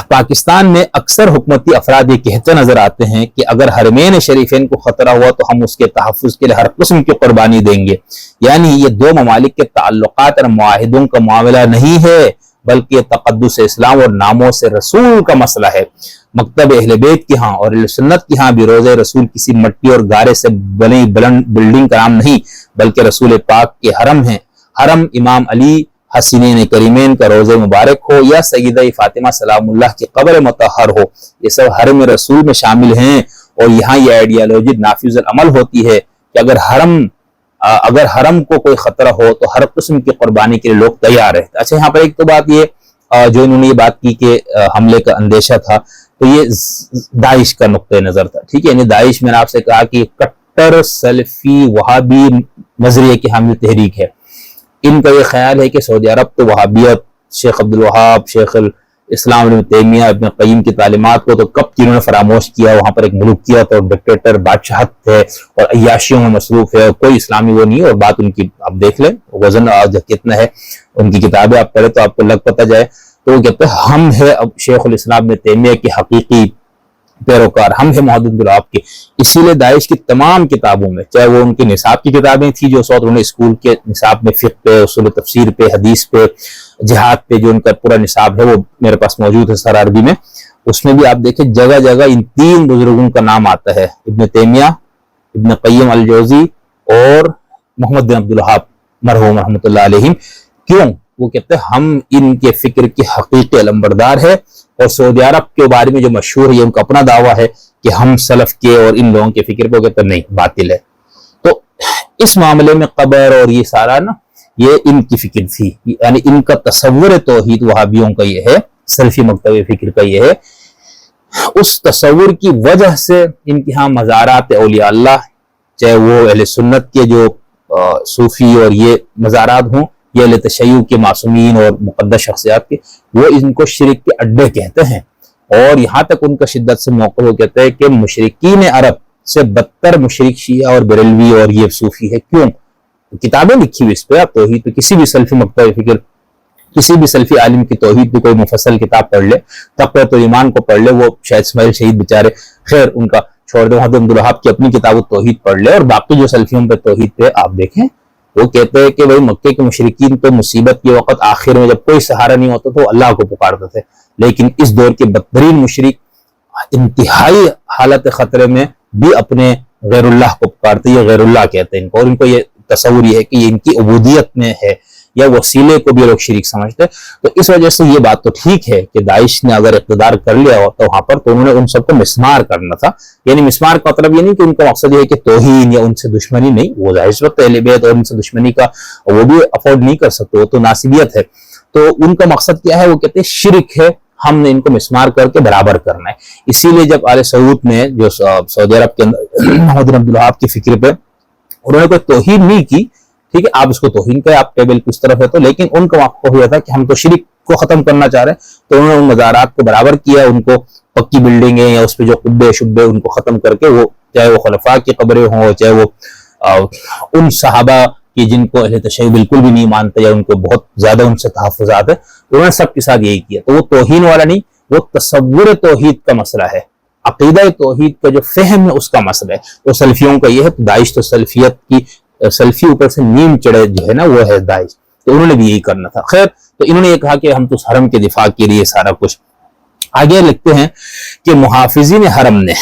پاکستان میں اکثر حکومتی افراد یہ کہتے نظر آتے ہیں کہ اگر حرمین شریفین کو خطرہ ہوا تو ہم اس کے تحفظ کے لیے ہر قسم کی قربانی دیں گے۔ یعنی یہ دو ممالک کے تعلقات اور معاہدوں کا معاملہ نہیں ہے، بلکہ تقدس اسلام اور ناموس رسول کا مسئلہ ہے۔ مکتب اہل بیت کے ہاں اور اہل سنت کے ہاں بھی روضہ رسول کسی مٹی اور گارے سے بنی بلند بلڈنگ کا نام نہیں، بلکہ رسول پاک کے حرم ہے۔ حرم امام علی حسینین کریمین کا روضہ مبارک ہو یا سیدہ فاطمہ سلام اللہ کی قبر مطہر ہو، یہ سب حرم رسول میں شامل ہیں۔ اور یہاں یہ آئیڈیالوجی نافذ العمل ہوتی ہے کہ اگر حرم کو کوئی خطرہ ہو تو ہر قسم کی قربانی کے لیے لوگ تیار رہتے۔ اچھا یہاں پر ایک تو بات یہ جو انہوں نے یہ بات کی کہ حملے کا اندیشہ تھا، تو یہ داعش کا نقطہ نظر تھا، ٹھیک ہے۔ یعنی داعش میں نے آپ سے کہا کہ کٹر سلفی وہابی نظریے کی حامل تحریک ہے۔ ان کا یہ خیال ہے کہ سعودی عرب تو وہابیت، شیخ عبدالوہاب، شیخ الاسلام ابن تیمیہ، ابن قیم کی تعلیمات کو تو کب انہوں نے فراموش کیا، وہاں پر ایک ملوکیت اور ڈکٹیٹر بادشاہت ہے اور عیاشیوں میں مصروف ہے، کوئی اسلامی وہ نہیں ہے۔ اور بات ان کی آپ دیکھ لیں وزن کتنا ہے، ان کی کتابیں آپ پڑھیں تو آپ کو لگ پتہ جائے۔ تو وہ کہتے ہیں ہم ہے اب شیخ الاسلام ابن تیمیہ کی حقیقی پیروکار ہم ہیں محمد بن عبدالوہاب کے. اسی لیے داعش کی تمام کتابوں میں، چاہے وہ ان کے نصاب کی کتابیں تھیں جو سو انہوں نے اسکول کے نصاب میں فقہ پہ، اصول تفسیر پہ، حدیث پہ، جہاد پہ جو ان کا پورا نصاب ہے وہ میرے پاس موجود ہے سر عربی میں، اس میں بھی آپ دیکھیں جگہ جگہ ان تین بزرگوں کا نام آتا ہے، ابن تیمیہ، ابن قیم الجوزی اور محمد بن عبدالوہاب مرحوم رحمۃ اللہ علیہم. کیوں؟ وہ کہتے ہیں ہم ان کے فکر کے حقیقی علمبردار ہے، اور سعودی عرب کے بارے میں جو مشہور ہے، یہ ان کا اپنا دعویٰ ہے کہ ہم سلف کے اور ان لوگوں کے فکر پہ کہتے ہیں نہیں، باطل ہے. تو اس معاملے میں قبر اور یہ سارا نا یہ ان کی فکر تھی، یعنی ان کا تصور توحید وہابیوں کا یہ ہے، سلفی مکتب فکر کا یہ ہے. اس تصور کی وجہ سے ان کے ہاں مزارات اولیاء اللہ، چاہے وہ اہل سنت کے جو صوفی اور یہ مزارات ہوں، یہ اہل تشیع کے معصومین اور مقدس شخصیات کے، وہ ان کو شرک کے اڈے کہتے ہیں. اور یہاں تک ان کا شدت سے موقف وہ کہتے ہیں کہ مشرکین عرب سے بدتر مشرک شیعہ اور بریلوی اور یہ صوفی ہے. کیوں؟ کتابیں لکھی ہوئی اس پہ، آپ توحید پہ کسی بھی سلفی مکتب فکر، کسی بھی سلفی عالم کی توحید پہ کوئی مفصل کتاب پڑھ لے، تقویۃ الایمان کو پڑھ لے، وہ شاید اسماعیل شہید بیچارے، خیر ان کا چھوڑ دے، محمد بن عبدالوہاب کی اپنی کتاب توحید پڑھ لے، اور باقی جو سلفیوں پہ توحید پہ آپ دیکھیں، وہ کہتے ہیں کہ بھائی مکے کے مشرکین پہ مصیبت کے وقت آخر میں جب کوئی سہارا نہیں ہوتا تو اللہ کو پکارتے تھے، لیکن اس دور کے بدترین مشرک انتہائی حالت خطرے میں بھی اپنے غیر اللہ کو پکارتے، یہ غیر اللہ کہتے ہیں ان کو، اور ان کو یہ تصور یہ ہے کہ یہ ان کی عبودیت میں ہے، یا وسیلے کو بھی لوگ شریک سمجھتے. تو اس وجہ سے یہ بات تو ٹھیک ہے کہ داعش نے اگر اقتدار کر لیا ہوتا وہاں پر تو انہوں نے ان سب کو مسمار کرنا تھا. یعنی مسمار کا مطلب یہ نہیں کہ ان کا مقصد یہ ہے کہ توہین یا ان سے دشمنی، نہیں، وہ ظاہر وقت اہل بیت اور ان سے دشمنی کا وہ بھی افورڈ نہیں کر سکتے، وہ تو ناسبیت ہے. تو ان کا مقصد کیا ہے؟ وہ کہتے ہیں شرک ہے، ہم نے ان کو مسمار کر کے برابر کرنا ہے. اسی لیے جب آل سعود نے جو سعودی عرب کے اندر محمد بن عبدالوہاب کی فکر پہ انہوں نے کوئی توہین نہیں کی، ٹھیک ہے، آپ اس کو توہین کریں، آپ ٹیبل کس طرف ہے تو، لیکن ان کا موقف ہوا تھا کہ ہم تو شرک کو ختم کرنا چاہ رہے ہیں، تو انہوں نے ان مزارات کو برابر کیا، ان کو پکی بلڈنگیں یا اس پہ جو قبے شبے ان کو ختم کر کے، وہ چاہے وہ خلفاء کی قبریں ہوں، چاہے وہ ان صحابہ کی جن کو اہل تشیع بالکل بھی نہیں مانتے یا ان کو بہت زیادہ ان سے تحفظات ہے، انہوں نے سب کے ساتھ یہی کیا. تو وہ توہین والا نہیں، وہ تصور توحید کا مسئلہ ہے، عقیدہ توحید کا جو فہم ہے اس کا مسئلہ ہے. تو سلفیوں کا یہ ہے، داعش تو سلفیت کی، سلفی اوپر سے نیم چڑھے جو ہے نا وہ ہے داعش، تو انہوں نے بھی یہی کرنا تھا. خیر، تو انہوں نے یہ کہا کہ ہم تو حرم کے دفاع کے لیے سارا کچھ. آگے لکھتے ہیں کہ محافظین حرم نے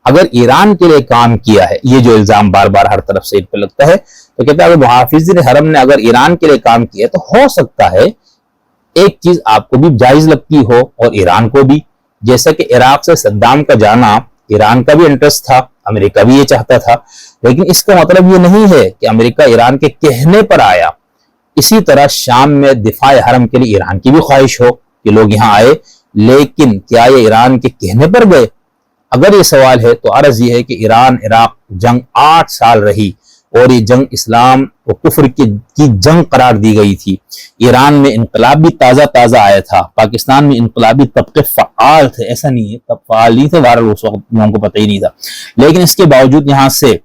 اگر ایران کے لیے کام کیا ہے، یہ جو الزام بار بار ہر طرف سے ان پہ لگتا ہے، تو کہتا ہے اگر محافظین حرم نے اگر ایران کے لیے کام کیا ہے تو ہو سکتا ہے ایک چیز آپ کو بھی جائز لگتی ہو اور ایران کو بھی، جیسا کہ عراق سے صدام کا جانا ایران کا بھی انٹرسٹ تھا، امریکہ بھی یہ چاہتا تھا، لیکن اس کا مطلب یہ نہیں ہے کہ امریکہ ایران کے کہنے پر آیا. اسی طرح شام میں دفاع حرم کے لیے ایران کی بھی خواہش ہو کہ لوگ یہاں آئے، لیکن کیا یہ ایران کے کہنے پر گئے؟ اگر یہ سوال ہے تو عرض یہ ہے کہ ایران عراق جنگ 8 سال رہی، اور یہ جنگ اسلام و کفر کی جنگ قرار دی گئی تھی. ایران میں انقلاب بھی تازہ آیا تھا، پاکستان میں انقلابی طبقے فعال تھے، ایسا نہیں ہے تب فعال نہیں تھے، بہرحال اس وقت لوگوں کو پتہ ہی نہیں تھا، لیکن اس کے باوجود یہاں سے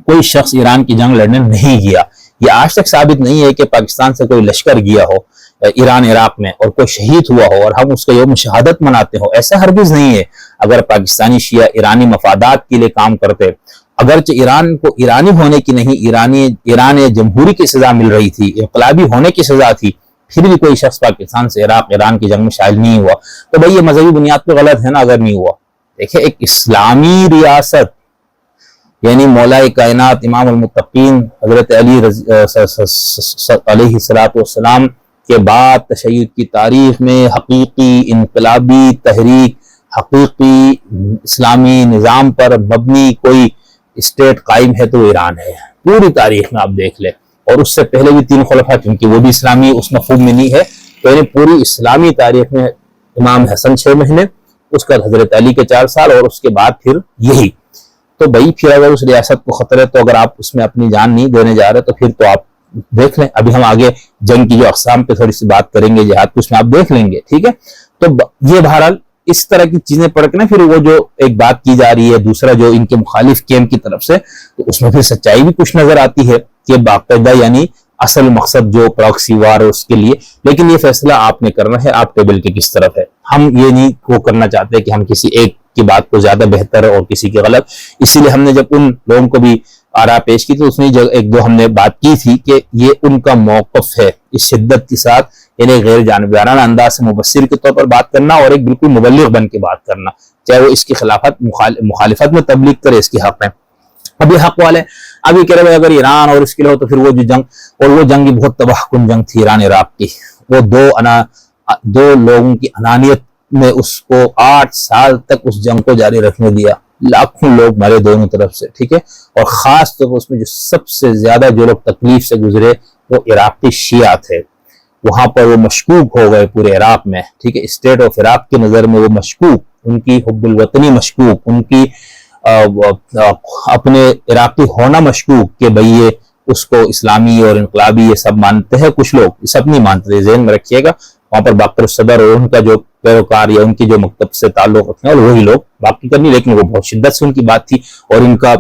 کوئی شخص ایران کی جنگ لڑنے نہیں گیا. یہ آج تک ثابت نہیں ہے کہ پاکستان سے کوئی لشکر گیا ہو ایران عراق میں اور کوئی شہید ہوا ہو اور ہم اس کا یوم شہادت مناتے ہو، ایسا ہرگز نہیں ہے. اگر پاکستانی شیعہ ایرانی مفادات کے لیے کام کرتے، اگرچہ ایران کو ایرانی ہونے کی نہیں، ایران جمہوری کی سزا مل رہی تھی، انقلابی ہونے کی سزا تھی، پھر بھی کوئی شخص پاکستان سے ایران کی جنگ میں شامل نہیں ہوا، تو بھئی یہ مذہبی بنیاد پہ غلط ہے نا اگر نہیں ہوا. دیکھیں ایک اسلامی ریاست، یعنی مولا کائنات امام المتقین حضرت علی علیہ السلام کے بعد تشیع کی تاریخ میں حقیقی انقلابی تحریک، حقیقی اسلامی نظام پر مبنی کوئی اسٹیٹ قائم ہے تو ایران ہے. پوری تاریخ میں آپ دیکھ لیں، اور اس سے پہلے بھی 3 خلفاء کیونکہ وہ بھی اسلامی اس مفہوم میں نہیں ہے، تو یعنی پوری اسلامی تاریخ میں امام حسن 6 مہینے، اس کا حضرت علی کے 4 سال، اور اس کے بعد پھر یہی. تو بھائی پھر اگر اس ریاست کو خطرہ ہے تو اگر آپ اس میں اپنی جان نہیں دینے جا رہے تو پھر تو آپ دیکھ لیں. ابھی ہم آگے جنگ کی جو اقسام پہ تھوڑی سی بات کریں گے، جہاد کو اس میں آپ دیکھ لیں گے، ٹھیک ہے. تو یہ بہرحال اس طرح کی چیزیں پڑھ کے نا پھر وہ جو ایک بات کی جا رہی ہے دوسرا جو ان کے مخالف کیمپ کی طرف سے، تو اس میں پھر سچائی بھی کچھ نظر آتی ہے کہ باقاعدہ یعنی اصل مقصد جو پراکسی وار ہے اس کے لیے، لیکن یہ فیصلہ آپ نے کرنا ہے، آپ ٹیبل کے کس طرف ہے۔ ہم یہ نہیں وہ کرنا چاہتے کہ ہم کسی ایک کی بات کو زیادہ بہتر اور کسی کی غلط، اسی لیے ہم نے جب ان لوگوں کو بھی آراء پیش کی تو اس میں ایک دو ہم نے بات کی تھی کہ یہ ان کا موقف ہے، اس شدت کے ساتھ، یعنی غیر جانبدارانہ انداز سے مبصر کے طور پر بات کرنا اور ایک بالکل مبلغ بن کے بات کرنا، چاہے وہ اس کی خلافت مخالفت میں تبلیغ کرے، اس کی حق ہے۔ اب یہ حق والے اب یہ کہہ رہے اگر ایران اور اس کے لیے ہو تو پھر وہ جو جنگ، اور وہ جنگ بھی بہت تباہ کن جنگ تھی ایران عراق کی، وہ دو لوگوں کی انانیت نے اس کو 8 سال تک اس جنگ کو جاری رکھنے دیا، لاکھوں لوگ مرے دونوں طرف سے، ٹھیک ہے، اور خاص طور پر اس میں جو سب سے زیادہ جو لوگ تکلیف سے گزرے وہ عراقی شیعہ تھے، وہاں پر وہ مشکوک ہو گئے پورے عراق میں، ٹھیک ہے، اسٹیٹ آف عراق کی نظر میں وہ مشکوک، ان کی حب الوطنی مشکوک، ان کی اپنے عراقی ہونا مشکوک کہ بھئی یہ اس کو اسلامی اور انقلابی یہ سب مانتے ہیں، کچھ لوگ یہ سب نہیں مانتے، ذہن میں رکھیے گا، وہاں پر باقر الصدر اور ان کا جو پیروکار یا ان کی جو مکتب سے تعلق رکھنے اور وہی لوگ باقی کرنی، لیکن وہ بہت شدت سے ان کی بات تھی، اور ان کا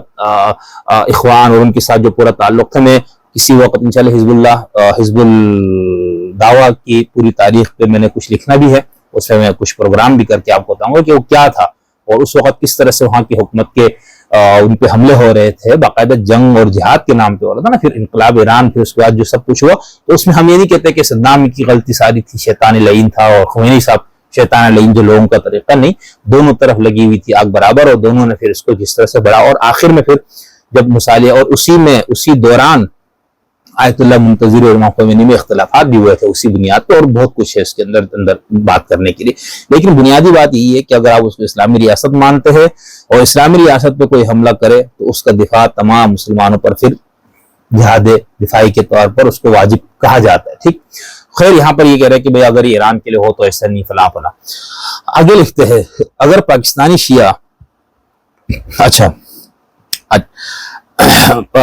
اخوان اور ان کے ساتھ جو پورا تعلق تھا، میں کسی وقت انشاءاللہ حزب الدعوہ کی پوری تاریخ پہ میں نے کچھ لکھنا بھی ہے، اس میں کچھ پروگرام بھی کر کے آپ کو بتاؤں گا کہ وہ کیا تھا اور اس وقت کس طرح سے وہاں کی حکومت کے ان پہ حملے ہو رہے تھے، باقاعدہ جنگ اور جہاد کے نام پہ ہو رہا تھا نا، پھر انقلاب ایران، پھر اس کے بعد جو سب کچھ ہوا، تو اس میں ہم یہ نہیں کہتے کہ صدام کی غلطی ساری تھی، شیطان لعین تھا، اور خمینی صاحب شیطان لعین جو لوگوں کا طریقہ نہیں، دونوں طرف لگی ہوئی تھی آگ برابر، اور دونوں نے پھر اس کو جس طرح سے بڑھا، اور آخر میں پھر جب مصالحہ، اور اسی دوران آیت اللہ منتظری اور امام خمینی میں اختلافات بھی ہوئے تھے اسی بنیاد پر، اور بہت کچھ ہے اس کے اندر بات کرنے کے لیے، لیکن بنیادی بات یہی ہے کہ اگر آپ اس کو اسلامی ریاست مانتے ہیں اور اسلامی ریاست پہ کوئی حملہ کرے تو اس کا دفاع تمام مسلمانوں پر پھر جہاد دفاعی کے طور پر اس کو واجب کہا جاتا ہے، ٹھیک۔ خیر یہاں پر یہ کہہ رہے ہیں کہ بھئی اگر یہ ایران کے لیے ہو تو ایسا نہیں فلاں فلاں۔ آگے لکھتے ہیں اگر پاکستانی شیعہ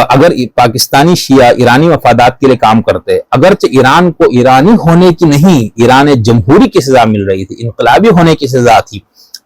اگر پاکستانی شیعہ ایرانی مفادات کے لیے کام کرتے، اگرچہ ایران کو ایرانی ہونے کی نہیں، ایران جمہوری کی سزا مل رہی تھی، انقلابی ہونے کی سزا تھی،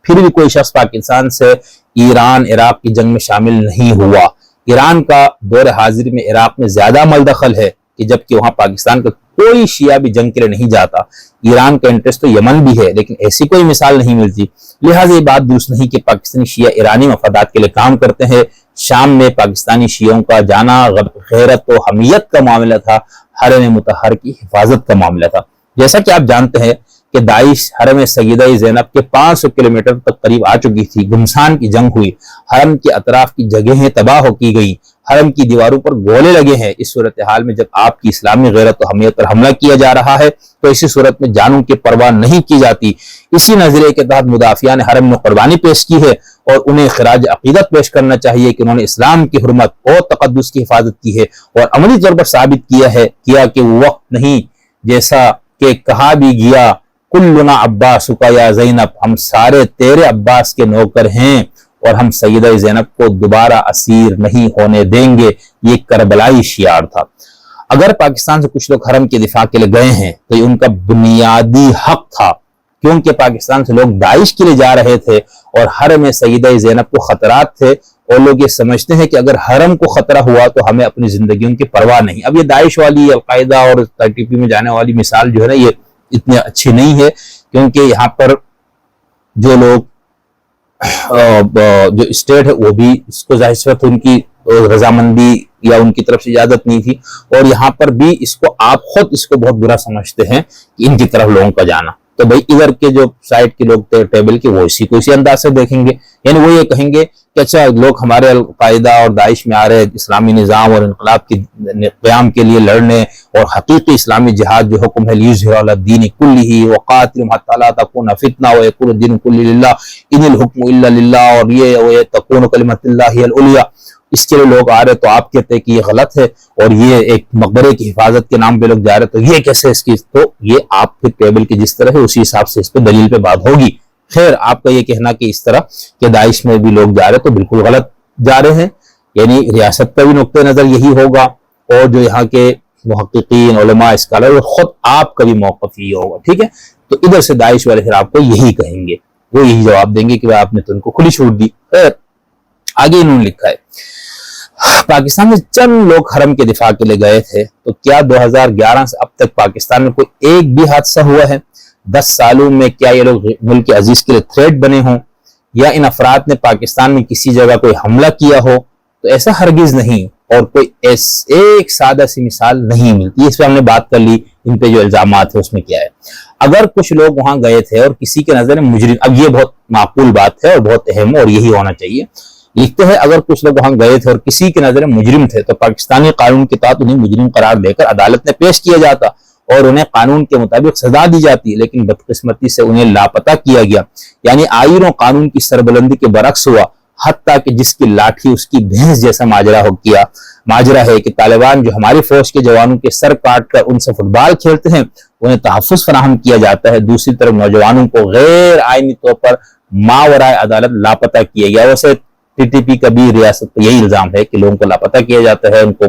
پھر بھی کوئی شخص پاکستان سے ایران عراق کی جنگ میں شامل نہیں ہوا۔ ایران کا دور حاضر میں عراق میں زیادہ عمل دخل ہے کہ جبکہ وہاں پاکستان کا کوئی شیعہ بھی جنگ کے لیے نہیں جاتا، ایران کا انٹرسٹ تو یمن بھی ہے لیکن ایسی کوئی مثال نہیں ملتی، لہٰذا یہ بات درست نہیں کہ پاکستانی شیعہ ایرانی مفادات کے لیے کام کرتے ہیں۔ شام میں پاکستانی شیعوں کا جانا غیرت و حمیت کا معاملہ تھا، حرم مطہر کی حفاظت کا معاملہ تھا۔ جیسا کہ آپ جانتے ہیں کہ داعش حرم سیدہ زینب کے 500 کلومیٹر تک قریب آ چکی تھی، گھمسان کی جنگ ہوئی، حرم کے اطراف کی جگہیں تباہ کی گئی، حرم کی دیواروں پر گولے لگے ہیں۔ اس صورتحال میں جب آپ کی اسلامی غیرت و حمیت پر حملہ کیا جا رہا ہے تو اسی صورت میں جانوں کی پرواہ نہیں کی جاتی۔ اسی نظریے کے تحت مدافعان حرم نے قربانی پیش کی ہے اور انہیں خراج عقیدت پیش کرنا چاہیے کہ انہوں نے اسلام کی حرمت اور تقدس کی حفاظت کی ہے اور عملی طور پر ثابت کیا کہ وہ وقت نہیں جیسا کہ کہا بھی گیا کلنا عباس کا یا زینب، ہم سارے تیرے عباس کے نوکر ہیں اور ہم سیدہ زینب کو دوبارہ اسیر نہیں ہونے دیں گے۔ یہ کربلائی شعار تھا۔ اگر پاکستان سے کچھ لوگ حرم کے دفاع کے لیے گئے ہیں تو یہ ان کا بنیادی حق تھا، کیونکہ پاکستان سے لوگ داعش کے لیے جا رہے تھے اور حرم سیدہ زینب کو خطرات تھے، اور لوگ یہ سمجھتے ہیں کہ اگر حرم کو خطرہ ہوا تو ہمیں اپنی زندگیوں کی پرواہ نہیں۔ اب یہ داعش والی، القاعدہ اور TTP میں جانے والی مثال جو ہے نا، یہ اتنی اچھی نہیں ہے، کیونکہ یہاں پر جو لوگ جو اسٹیٹ ہے وہ بھی اس کو ظاہر ان کی رضامندی یا ان کی طرف سے اجازت نہیں تھی، اور یہاں پر بھی اس کو آپ خود اس کو بہت برا سمجھتے ہیں کہ ان کی طرف لوگوں کا جانا، تو بھائی ادھر کے جو سائٹ کے لوگ تھے ٹیبل کے وہ اسی انداز سے دیکھیں گے، یعنی وہ یہ کہیں گے کہ اچھا لوگ ہمارے القاعدہ اور داعش میں آ رہے اسلامی نظام اور انقلاب کی قیام کے لیے لڑنے، اور حقیقی اسلامی جہاد جو حکم ہے لیظہر علی الدین کلہ وقاتلوا حتی لا تکون فتنہ ویکون الدین کلہ للہ ان الحکم الا للہ، اور یہ تکون کلمۃ اللہ ہی العلیٰ، اس کے لیے لوگ آ رہے تو آپ کہتے ہیں کہ یہ غلط ہے، اور یہ ایک مقبرے کی حفاظت کے نام پہ لوگ جا رہے تو یہ کیسے اس کی، تو یہ آپ کے ٹیبل کے جس طرح ہے اسی حساب سے اس پہ دلیل پہ بات ہوگی۔ خیر آپ کا یہ کہنا کہ اس طرح کہ داعش میں بھی لوگ جا رہے تو بالکل غلط جا رہے ہیں، یعنی ریاست کا بھی نقطہ نظر یہی ہوگا، اور جو یہاں کے محققین علماء اسکالر اور خود آپ کا بھی موقف یہی ہوگا، ٹھیک ہے۔ تو ادھر سے داعش والے پھر آپ کو یہی کہیں گے، وہ یہی جواب دیں گے کہ آپ نے تو ان کو کھلی چھوٹ دی۔ خیر آگے انہوں نے لکھا ہے پاکستان میں چند لوگ حرم کے دفاع کے لیے گئے تھے، تو کیا 2011 سے اب تک پاکستان میں کوئی ایک بھی حادثہ ہوا ہے؟ 10 سالوں میں کیا یہ لوگ ملک عزیز کے لیے تھریٹ بنے ہوں، یا ان افراد نے پاکستان میں کسی جگہ کوئی حملہ کیا ہو؟ تو ایسا ہرگز نہیں، اور کوئی ایک سادہ سی مثال نہیں ملتی۔ اس پہ ہم نے بات کر لی، ان پہ جو الزامات ہیں اس میں کیا ہے۔ اگر کچھ لوگ وہاں گئے تھے اور کسی کے نظر میں مجرم، اب یہ بہت معقول بات ہے اور بہت اہم ہے اور یہی ہونا چاہیے، لکھتے ہیں اگر کچھ لوگ وہاں گئے تھے اور کسی کے نظر میں مجرم تھے تو پاکستانی قانون کے تحت انہیں مجرم قرار دے کر عدالت میں پیش کیا جاتا اور انہیں قانون کے مطابق سزا دی جاتی، لیکن بدقسمتی سے انہیں لاپتہ کیا گیا، یعنی آئین و قانون کی سربلندی کے برعکس ہوا، حتیٰ کہ جس کی لاٹھی اس کی بھینس جیسا ماجرا ہے کہ طالبان جو ہماری فوج کے جوانوں کے سر کاٹ کر ان سے فٹ بال کھیلتے ہیں انہیں تحفظ فراہم کیا جاتا ہے، دوسری طرف نوجوانوں کو غیر آئینی طور پر ماورائے عدالت لاپتہ کیا گیا۔ ویسے ٹی ٹی پی کا بھی ریاست پر یہی الزام ہے کہ لوگوں کو لاپتہ کیا جاتا ہے، ان کو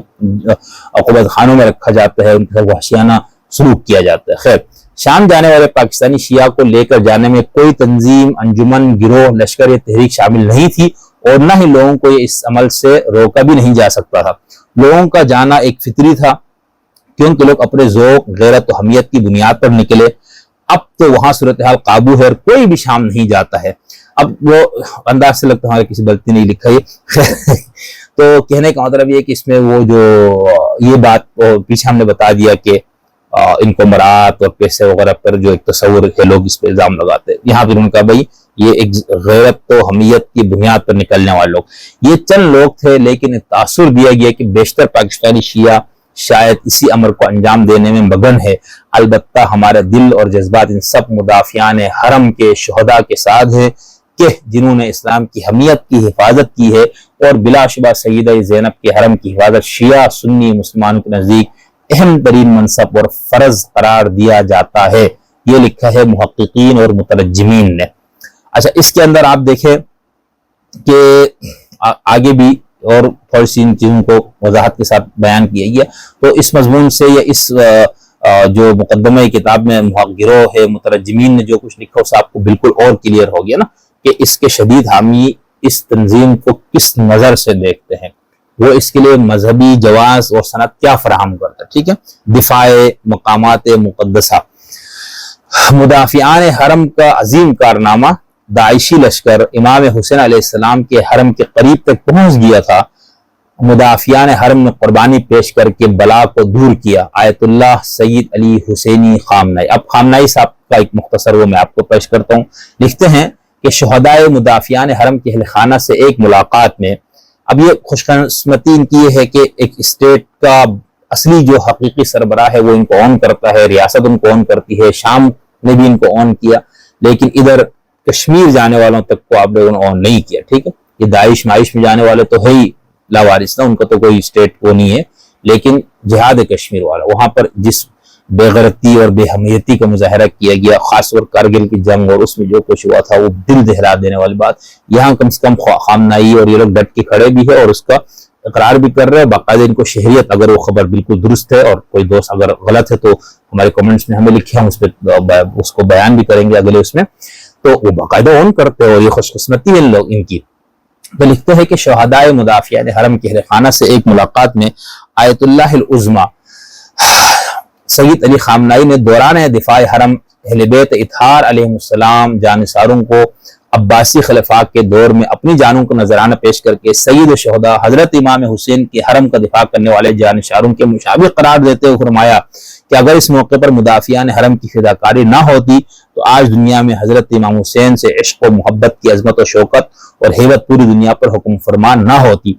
عقوبت خانوں میں رکھا جاتا ہے، ان کے ساتھ وحشیانہ سلوک کیا جاتا ہے۔ خیر، شام جانے والے پاکستانی شیعہ کو لے کر جانے میں کوئی تنظیم، انجمن، گروہ، لشکر یا تحریک شامل نہیں تھی، اور نہ ہی لوگوں کو اس عمل سے روکا بھی نہیں جا سکتا تھا۔ لوگوں کا جانا ایک فطری تھا، کیونکہ لوگ اپنے ذوق، غیرت و حمیت کی بنیاد پر نکلے۔ اب تو وہاں صورتحال قابو ہے اور کوئی بھی شام نہیں جاتا ہے۔ اب وہ انداز سے لگتا ہے ہمارے کسی غلطی نہیں لکھا یہ تو کہنے کا مطلب یہ کہ اس میں وہ جو یہ بات پیچھے ہم نے بتا دیا کہ ان کو مراد اور پیسے وغیرہ پر جو ایک تصور ہے لوگ اس پہ الزام لگاتے ہیں، یہاں پھر ان کا بھائی یہ ایک غیرت و حمیت کی بنیاد پر نکلنے والے لوگ، یہ چند لوگ تھے، لیکن تاثر دیا گیا کہ بیشتر پاکستانی شیعہ شاید اسی امر کو انجام دینے میں مگن ہے۔ البتہ ہمارا دل اور جذبات ان سب مدافعان حرم کے شہداء کے ساتھ ہے کہ جنہوں نے اسلام کی حمیت کی حفاظت کی ہے، اور بلا شبہ سیدہ زینب کے حرم کی حفاظت شیعہ سنی مسلمانوں کے نزدیک اہم ترین منصب اور فرض قرار دیا جاتا ہے۔ یہ لکھا ہے محققین اور مترجمین نے۔ اچھا، اس کے اندر آپ دیکھیں کہ آگے بھی اور تھوڑی سی ان چیزوں کو وضاحت کے ساتھ بیان کیا گیا، تو اس مضمون سے یا اس جو مقدمہ کتاب میں گروہ ہے مترجمین نے جو کچھ لکھا اس آپ کو بالکل اور کلیئر ہو گیا نا کہ اس کے شدید حامی اس تنظیم کو کس نظر سے دیکھتے ہیں، وہ اس کے لیے مذہبی جواز اور سند کیا فراہم کرتا ہے۔ ٹھیک ہے، دفاع مقامات مقدسہ، مدافعان حرم کا عظیم کارنامہ، داعشی لشکر امام حسین علیہ السلام کے حرم کے قریب تک پہنچ گیا تھا، مدافعان حرم نے قربانی پیش کر کے بلا کو دور کیا۔ آیت اللہ سید علی حسینی خامنائی، اب خامنائی صاحب کا ایک مختصر وہ میں آپ کو پیش کرتا ہوں، لکھتے ہیں کہ شہدائے مدافعان حرم کے اہل خانہ سے ایک ملاقات میں، اب یہ خوش قسمتی ان کی یہ ہے کہ ایک اسٹیٹ کا اصلی جو حقیقی سربراہ ہے وہ ان کو اون کرتا ہے، ریاست ان کو اون کرتی ہے، شام نے بھی ان کو اون کیا، لیکن ادھر کشمیر جانے والوں تک کو آپ لوگوں نے اون نہیں کیا۔ ٹھیک ہے، یہ داعش معاش میں جانے والے تو ہے ہی لاوارث نا، ان کا تو کوئی اسٹیٹ وہ نہیں ہے، لیکن جہاد کشمیر والا وہاں پر جس بے غیرتی اور بے حمیتی کا مظاہرہ کیا گیا، خاص طور کارگل کی جنگ اور اس میں جو کچھ ہوا تھا وہ دل دہلا دینے والی بات، یہاں کم سے کم خامنائی اور یہ لوگ ڈٹ کے کھڑے بھی ہے اور اس کا اقرار بھی کر رہے ہیں، باقاعدہ ان کو شہریت، اگر وہ خبر بالکل درست ہے اور کوئی دوست اگر غلط ہے تو ہمارے کمنٹس میں ہمیں لکھے، ہم اس پہ اس کو بیان بھی کریں گے اگلے اس میں، تو وہ باقاعدہ اون کرتے ہیں اور یہ خوش قسمتی ہے ان کی۔ تو لکھتے ہیں کہ شہدائے مدافعین حرم کے اہل خانہ سے ایک ملاقات میں آیت اللہ العظمی سید علی خامنائی نے دوران دفاع حرم اہل بیت اطہار علیہ السلام جانثاروں کو عباسی خلفاء کے دور میں اپنی جانوں کو نذرانہ پیش کر کے سید شہداء حضرت امام حسین کے حرم کا دفاع کرنے والے جانشاروں کے مشابہ قرار دیتے ہوئے فرمایا کہ اگر اس موقع پر مدافعان حرم کی فداکاری نہ ہوتی تو آج دنیا میں حضرت امام حسین سے عشق و محبت کی عظمت و شوکت اور ہیبت پوری دنیا پر حکم فرمان نہ ہوتی۔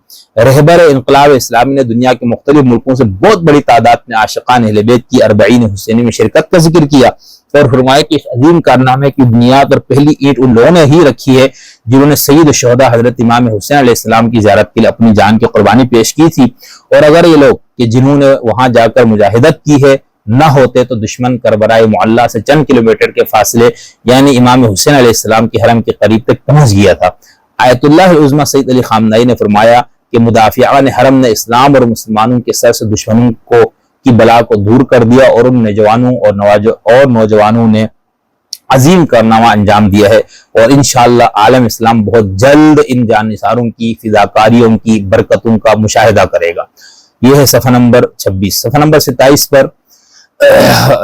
رہبر انقلاب اسلامی نے دنیا کے مختلف ملکوں سے بہت بڑی تعداد میں عاشقان اہل بیت کی 40 حسینی میں شرکت کا ذکر کیا اور فرمایا کہ اس عظیم کارنامے کی بنیاد اور پہلی اینٹ ان لوگوں نے ہی رکھی ہے جنہوں نے سید الشہداء حضرت امام حسین علیہ السلام کی زیارت کے لیے اپنی جان کی قربانی پیش کی تھی، اور اگر یہ لوگ کہ جنہوں نے وہاں جا کر مجاہدت کی ہے نہ ہوتے تو دشمن کربلائے معلی سے چند کلومیٹر کے فاصلے یعنی امام حسین علیہ السلام کے حرم کے قریب تک پہنچ گیا تھا۔ آیت اللہ العظمی سید علی خامنائی نے فرمایا کہ مدافعان حرم نے اسلام اور مسلمانوں کے سر سے دشمنوں کی بلا کو دور کر دیا، اور ان نوجوانوں نے عظیم کارنامہ انجام دیا ہے، اور انشاءاللہ عالم اسلام بہت جلد ان جانثاروں کی فداکاریوں کی برکتوں کا مشاہدہ کرے گا۔ یہ ہے صفحہ نمبر 26۔ صفحہ نمبر 27 پر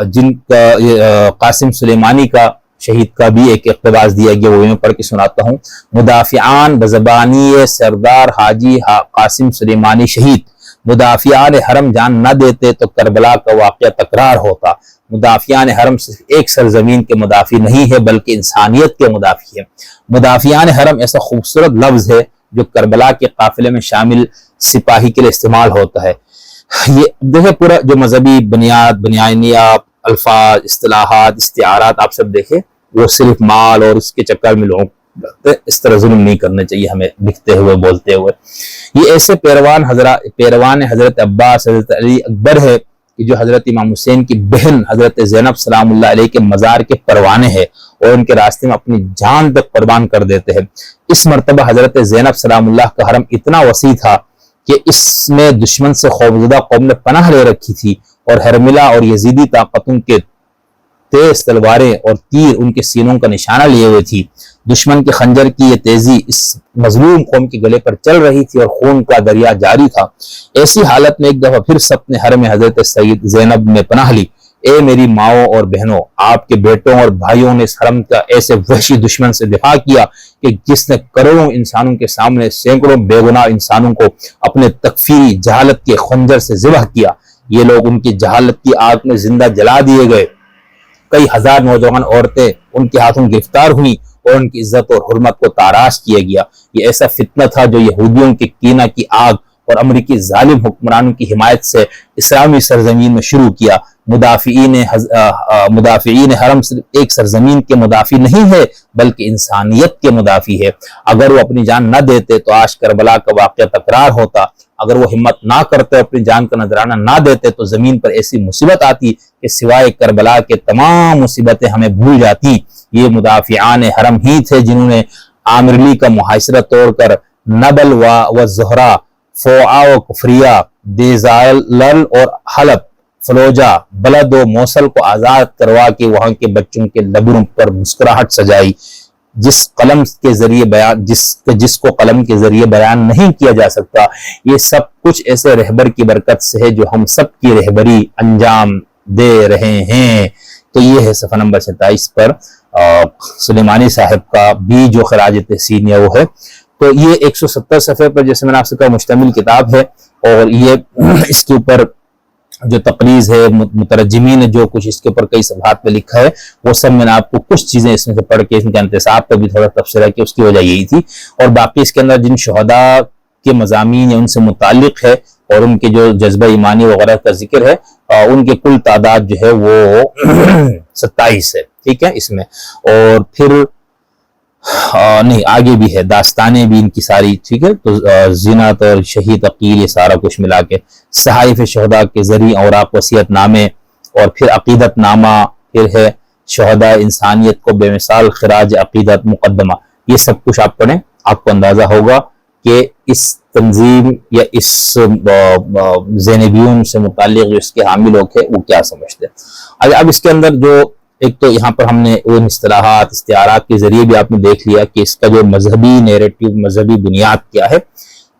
جن کا قاسم سلیمانی کا شہید کا بھی ایک اقتباس دیا گیا، وہ میں پڑھ کے سناتا ہوں۔ مدافعان بزبانی سردار حاجی قاسم سلیمانی شہید، مدافعان حرم جان نہ دیتے تو کربلا کا واقعہ تکرار ہوتا۔ مدافعان حرم صرف ایک سرزمین کے مدافع نہیں ہے بلکہ انسانیت کے مدافع ہے۔ مدافعان حرم ایسا خوبصورت لفظ ہے جو کربلا کے قافلے میں شامل سپاہی کے لیے استعمال ہوتا ہے۔ یہ دیکھیں پورا جو مذہبی بنیادیات، الفاظ، اصطلاحات، استعارات آپ سب دیکھیں، وہ صرف مال اور اس کے چکر میں لوگوں اس طرح ظلم نہیں کرنا چاہیے ہمیں لکھتے ہوئے بولتے ہوئے۔ یہ ایسے پیروان حضرت عباس، حضرت علی اکبر ہے کہ جو حضرت امام حسین کی بہن حضرت زینب سلام اللہ علیہ کے مزار کے پروانے ہیں اور ان کے راستے میں اپنی جان تک قربان کر دیتے ہیں۔ اس مرتبہ حضرت زینب سلام اللہ کا حرم اتنا وسیع تھا کہ اس میں دشمن سے خوفزدہ قوم نے پناہ لے رکھی تھی، اور ہرملہ اور یزیدی طاقتوں کے تیز تلواریں اور تیر ان کے سینوں کا نشانہ لیے ہوئے تھی۔ دشمن کے خنجر کی یہ تیزی اس مظلوم قوم کے گلے پر چل رہی تھی اور خون کا دریا جاری تھا۔ ایسی حالت میں ایک دفعہ پھر سب نے حرم حضرت سید زینب میں پناہ لی۔ اے میری ماؤں اور بہنوں، آپ کے بیٹوں اور بھائیوں نے اس حرم کا ایسے وحشی دشمن سے دفاع کیا کہ جس نے کروڑوں انسانوں کے سامنے سینکڑوں بے گناہ انسانوں کو اپنے تکفیری جہالت کے خنجر سے ذبح کیا۔ یہ لوگ ان کی جہالت کی آگ میں زندہ جلا دیے گئے۔ کئی ہزار نوجوان عورتیں ان کے ہاتھوں گرفتار ہوئیں اور ان کی عزت اور حرمت کو تاراش کیا گیا۔ یہ ایسا فتنہ تھا جو یہودیوں کے کینہ کی آگ اور امریکی ظالم حکمرانوں کی حمایت سے اسلامی سرزمین میں شروع کیا۔ مدافعین حرم صرف ایک سرزمین کے مدافع نہیں ہے بلکہ انسانیت کے مدافع ہے۔ اگر وہ اپنی جان نہ دیتے تو آج کربلا کا واقعہ تکرار ہوتا۔ اگر وہ ہمت نہ کرتے، اپنی جان کا نذرانہ نہ دیتے تو زمین پر ایسی مصیبت آتی کہ سوائے کربلا کے تمام مصیبتیں ہمیں بھول جاتی۔ یہ مدافعان حرم ہی تھے جنہوں نے عامرلی کا محاصرہ توڑ کر نبل و زہرہ، فوعہ و کفریہ، دیزائلل اور حلب، فلوجہ، بلد و موصل کو آزاد کروا کے وہاں کے بچوں کے لبوں پر مسکراہٹ سجائی۔ جس کو قلم کے ذریعے بیان نہیں کیا جا سکتا، یہ سب کچھ ایسے رہبر کی برکت سے ہے جو ہم سب کی رہبری انجام دے رہے ہیں۔ تو یہ ہے صفحہ نمبر 27 پر سلیمانی صاحب کا بھی جو خراج تحسین ہے وہ ہے۔ تو یہ 170 صفحے پر جیسے میں نے آپ سے کہا مشتمل کتاب ہے، اور یہ اس کے اوپر جو تقریز ہے، مترجمین نے جو کچھ اس کے اوپر کئی صفحات پہ لکھا ہے وہ سب میں نے آپ کو کچھ چیزیں اس میں سے پڑھ کے ان کے انتصاب پہ بھی تھوڑا تبصرہ کیا، اس کی وجہ یہی تھی۔ اور باقی اس کے اندر جن شہداء کے مضامین یا ان سے متعلق ہے اور ان کے جو جذبہ ایمانی وغیرہ کا ذکر ہے، ان کے کل تعداد جو ہے وہ 27 ہے، ٹھیک ہے اس میں۔ اور پھر نہیں آگے بھی ہے، داستانیں بھی ان کی ساری، ٹھیک ہے۔ تو زینت اور شہید عقیل یہ سارا کچھ ملا کے، صحائف شہداء کے ذریعے اوراق وصیت نامے، اور پھر عقیدت نامہ، پھر ہے شہداء انسانیت کو بے مثال خراج عقیدت مقدمہ۔ یہ سب کچھ آپ پڑھیں، آپ کو اندازہ ہوگا کہ اس تنظیم یا اس زینبیون سے متعلق جو اس کے حامی لوگ ہیں وہ کیا سمجھتے ہیں۔ اب اس کے اندر جو ایک تو یہاں پر ہم نے ان اصطلاحات، استعارات کے ذریعے بھی آپ نے دیکھ لیا کہ اس کا جو مذہبی نیریٹو، مذہبی بنیاد کیا ہے۔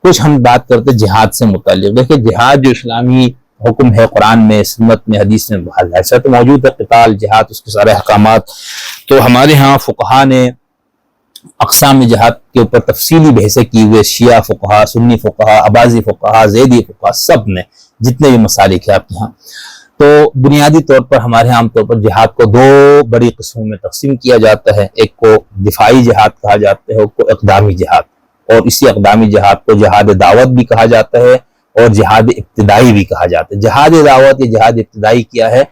کچھ ہم بات کرتے جہاد سے متعلق۔ دیکھیں جہاد جو اسلامی حکم ہے قرآن میں، سنت میں، حدیث میں ایسا تو موجود ہے، قتال، جہاد، اس کے سارے احکامات۔ تو ہمارے ہاں فقہا نے اقسام جہاد کے اوپر تفصیلی بحثیں کی ہوئے، شیعہ فقہا، سنی فقہا، عباسی فقہا، زیدی فقہا، سب نے جتنے بھی مسالک ہیں آپ کے ہاں۔ تو بنیادی طور پر ہمارے عام طور پر جہاد کو دو بڑی قسموں میں تقسیم کیا جاتا ہے۔ ایک کو دفاعی جہاد کہا جاتا ہے، ایک کو اقدامی جہاد، اور اسی اقدامی جہاد کو جہاد دعوت بھی کہا جاتا ہے اور جہاد ابتدائی بھی کہا جاتا ہے۔ جہاد دعوت یا جہاد ابتدائی کیا ہے؟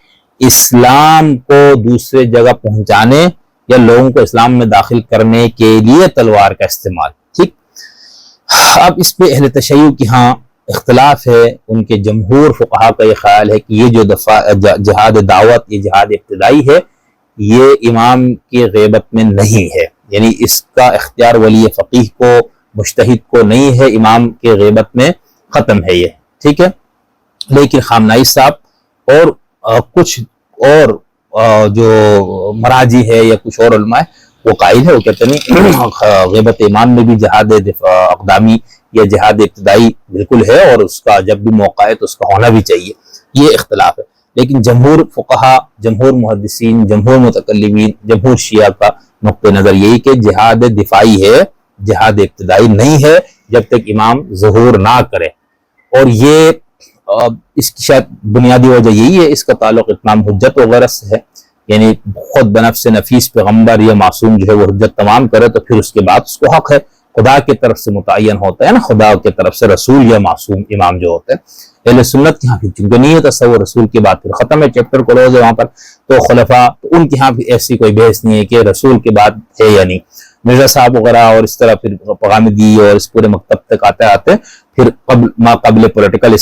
اسلام کو دوسرے جگہ پہنچانے یا لوگوں کو اسلام میں داخل کرنے کے لیے تلوار کا استعمال، ٹھیک۔ اب اس پہ اہل تشیع کی ہاں اختلاف ہے۔ ان کے جمہور فقہا کا یہ خیال ہے کہ یہ جو جہاد دعوت، یہ جہاد ابتدائی ہے، یہ امام کی غیبت میں نہیں ہے، یعنی اس کا اختیار ولی فقیہ کو، مجتہد کو نہیں ہے، امام کی غیبت میں ختم ہے یہ، ٹھیک ہے۔ لیکن خامنائی صاحب اور کچھ اور جو مراجی ہے یا کچھ اور علماء ہے وہ قائل ہے، وہ کہتے نہیں غیبت امام میں بھی جہاد اقدامی یا جہاد ابتدائی بالکل ہے، اور اس کا جب بھی موقع ہے تو اس کا ہونا بھی چاہیے، یہ اختلاف ہے۔ لیکن جمہور فقہا، جمہور محدثین، جمہور متکلمین، جمہور شیعہ کا نقطہ نظر یہی کہ جہاد دفاعی ہے، جہاد ابتدائی نہیں ہے جب تک امام ظہور نہ کرے۔ اور یہ اس کی شاید بنیادی وجہ یہی ہے، اس کا تعلق اتمام حجت وغیرہ سے ہے، یعنی خود بنفس نفیس پیغمبر یا معصوم جو ہے وہ حجت تمام کرے تو پھر اس کے بعد اس کو حق ہے، خدا کی طرف سے متعین ہوتا ہے نا، خدا کی طرف سے رسول یا معصوم امام جو ہوتے ہیں۔ اہل سنت کے ہاں چونکہ نہیں ہے تصور رسول کے بعد، پھر ختم ہے، چیپٹر کلوز ہے وہاں پر، تو خلفاء ان کے ہاں بھی ایسی کوئی بحث نہیں ہے کہ رسول کے بعد ہے یا نہیں۔ مرزا صاحب وغیرہ اور اس طرح پھر پغامدی اور اس پورے مکتب تک آتے آتے پھر ما قبل پولیٹیکل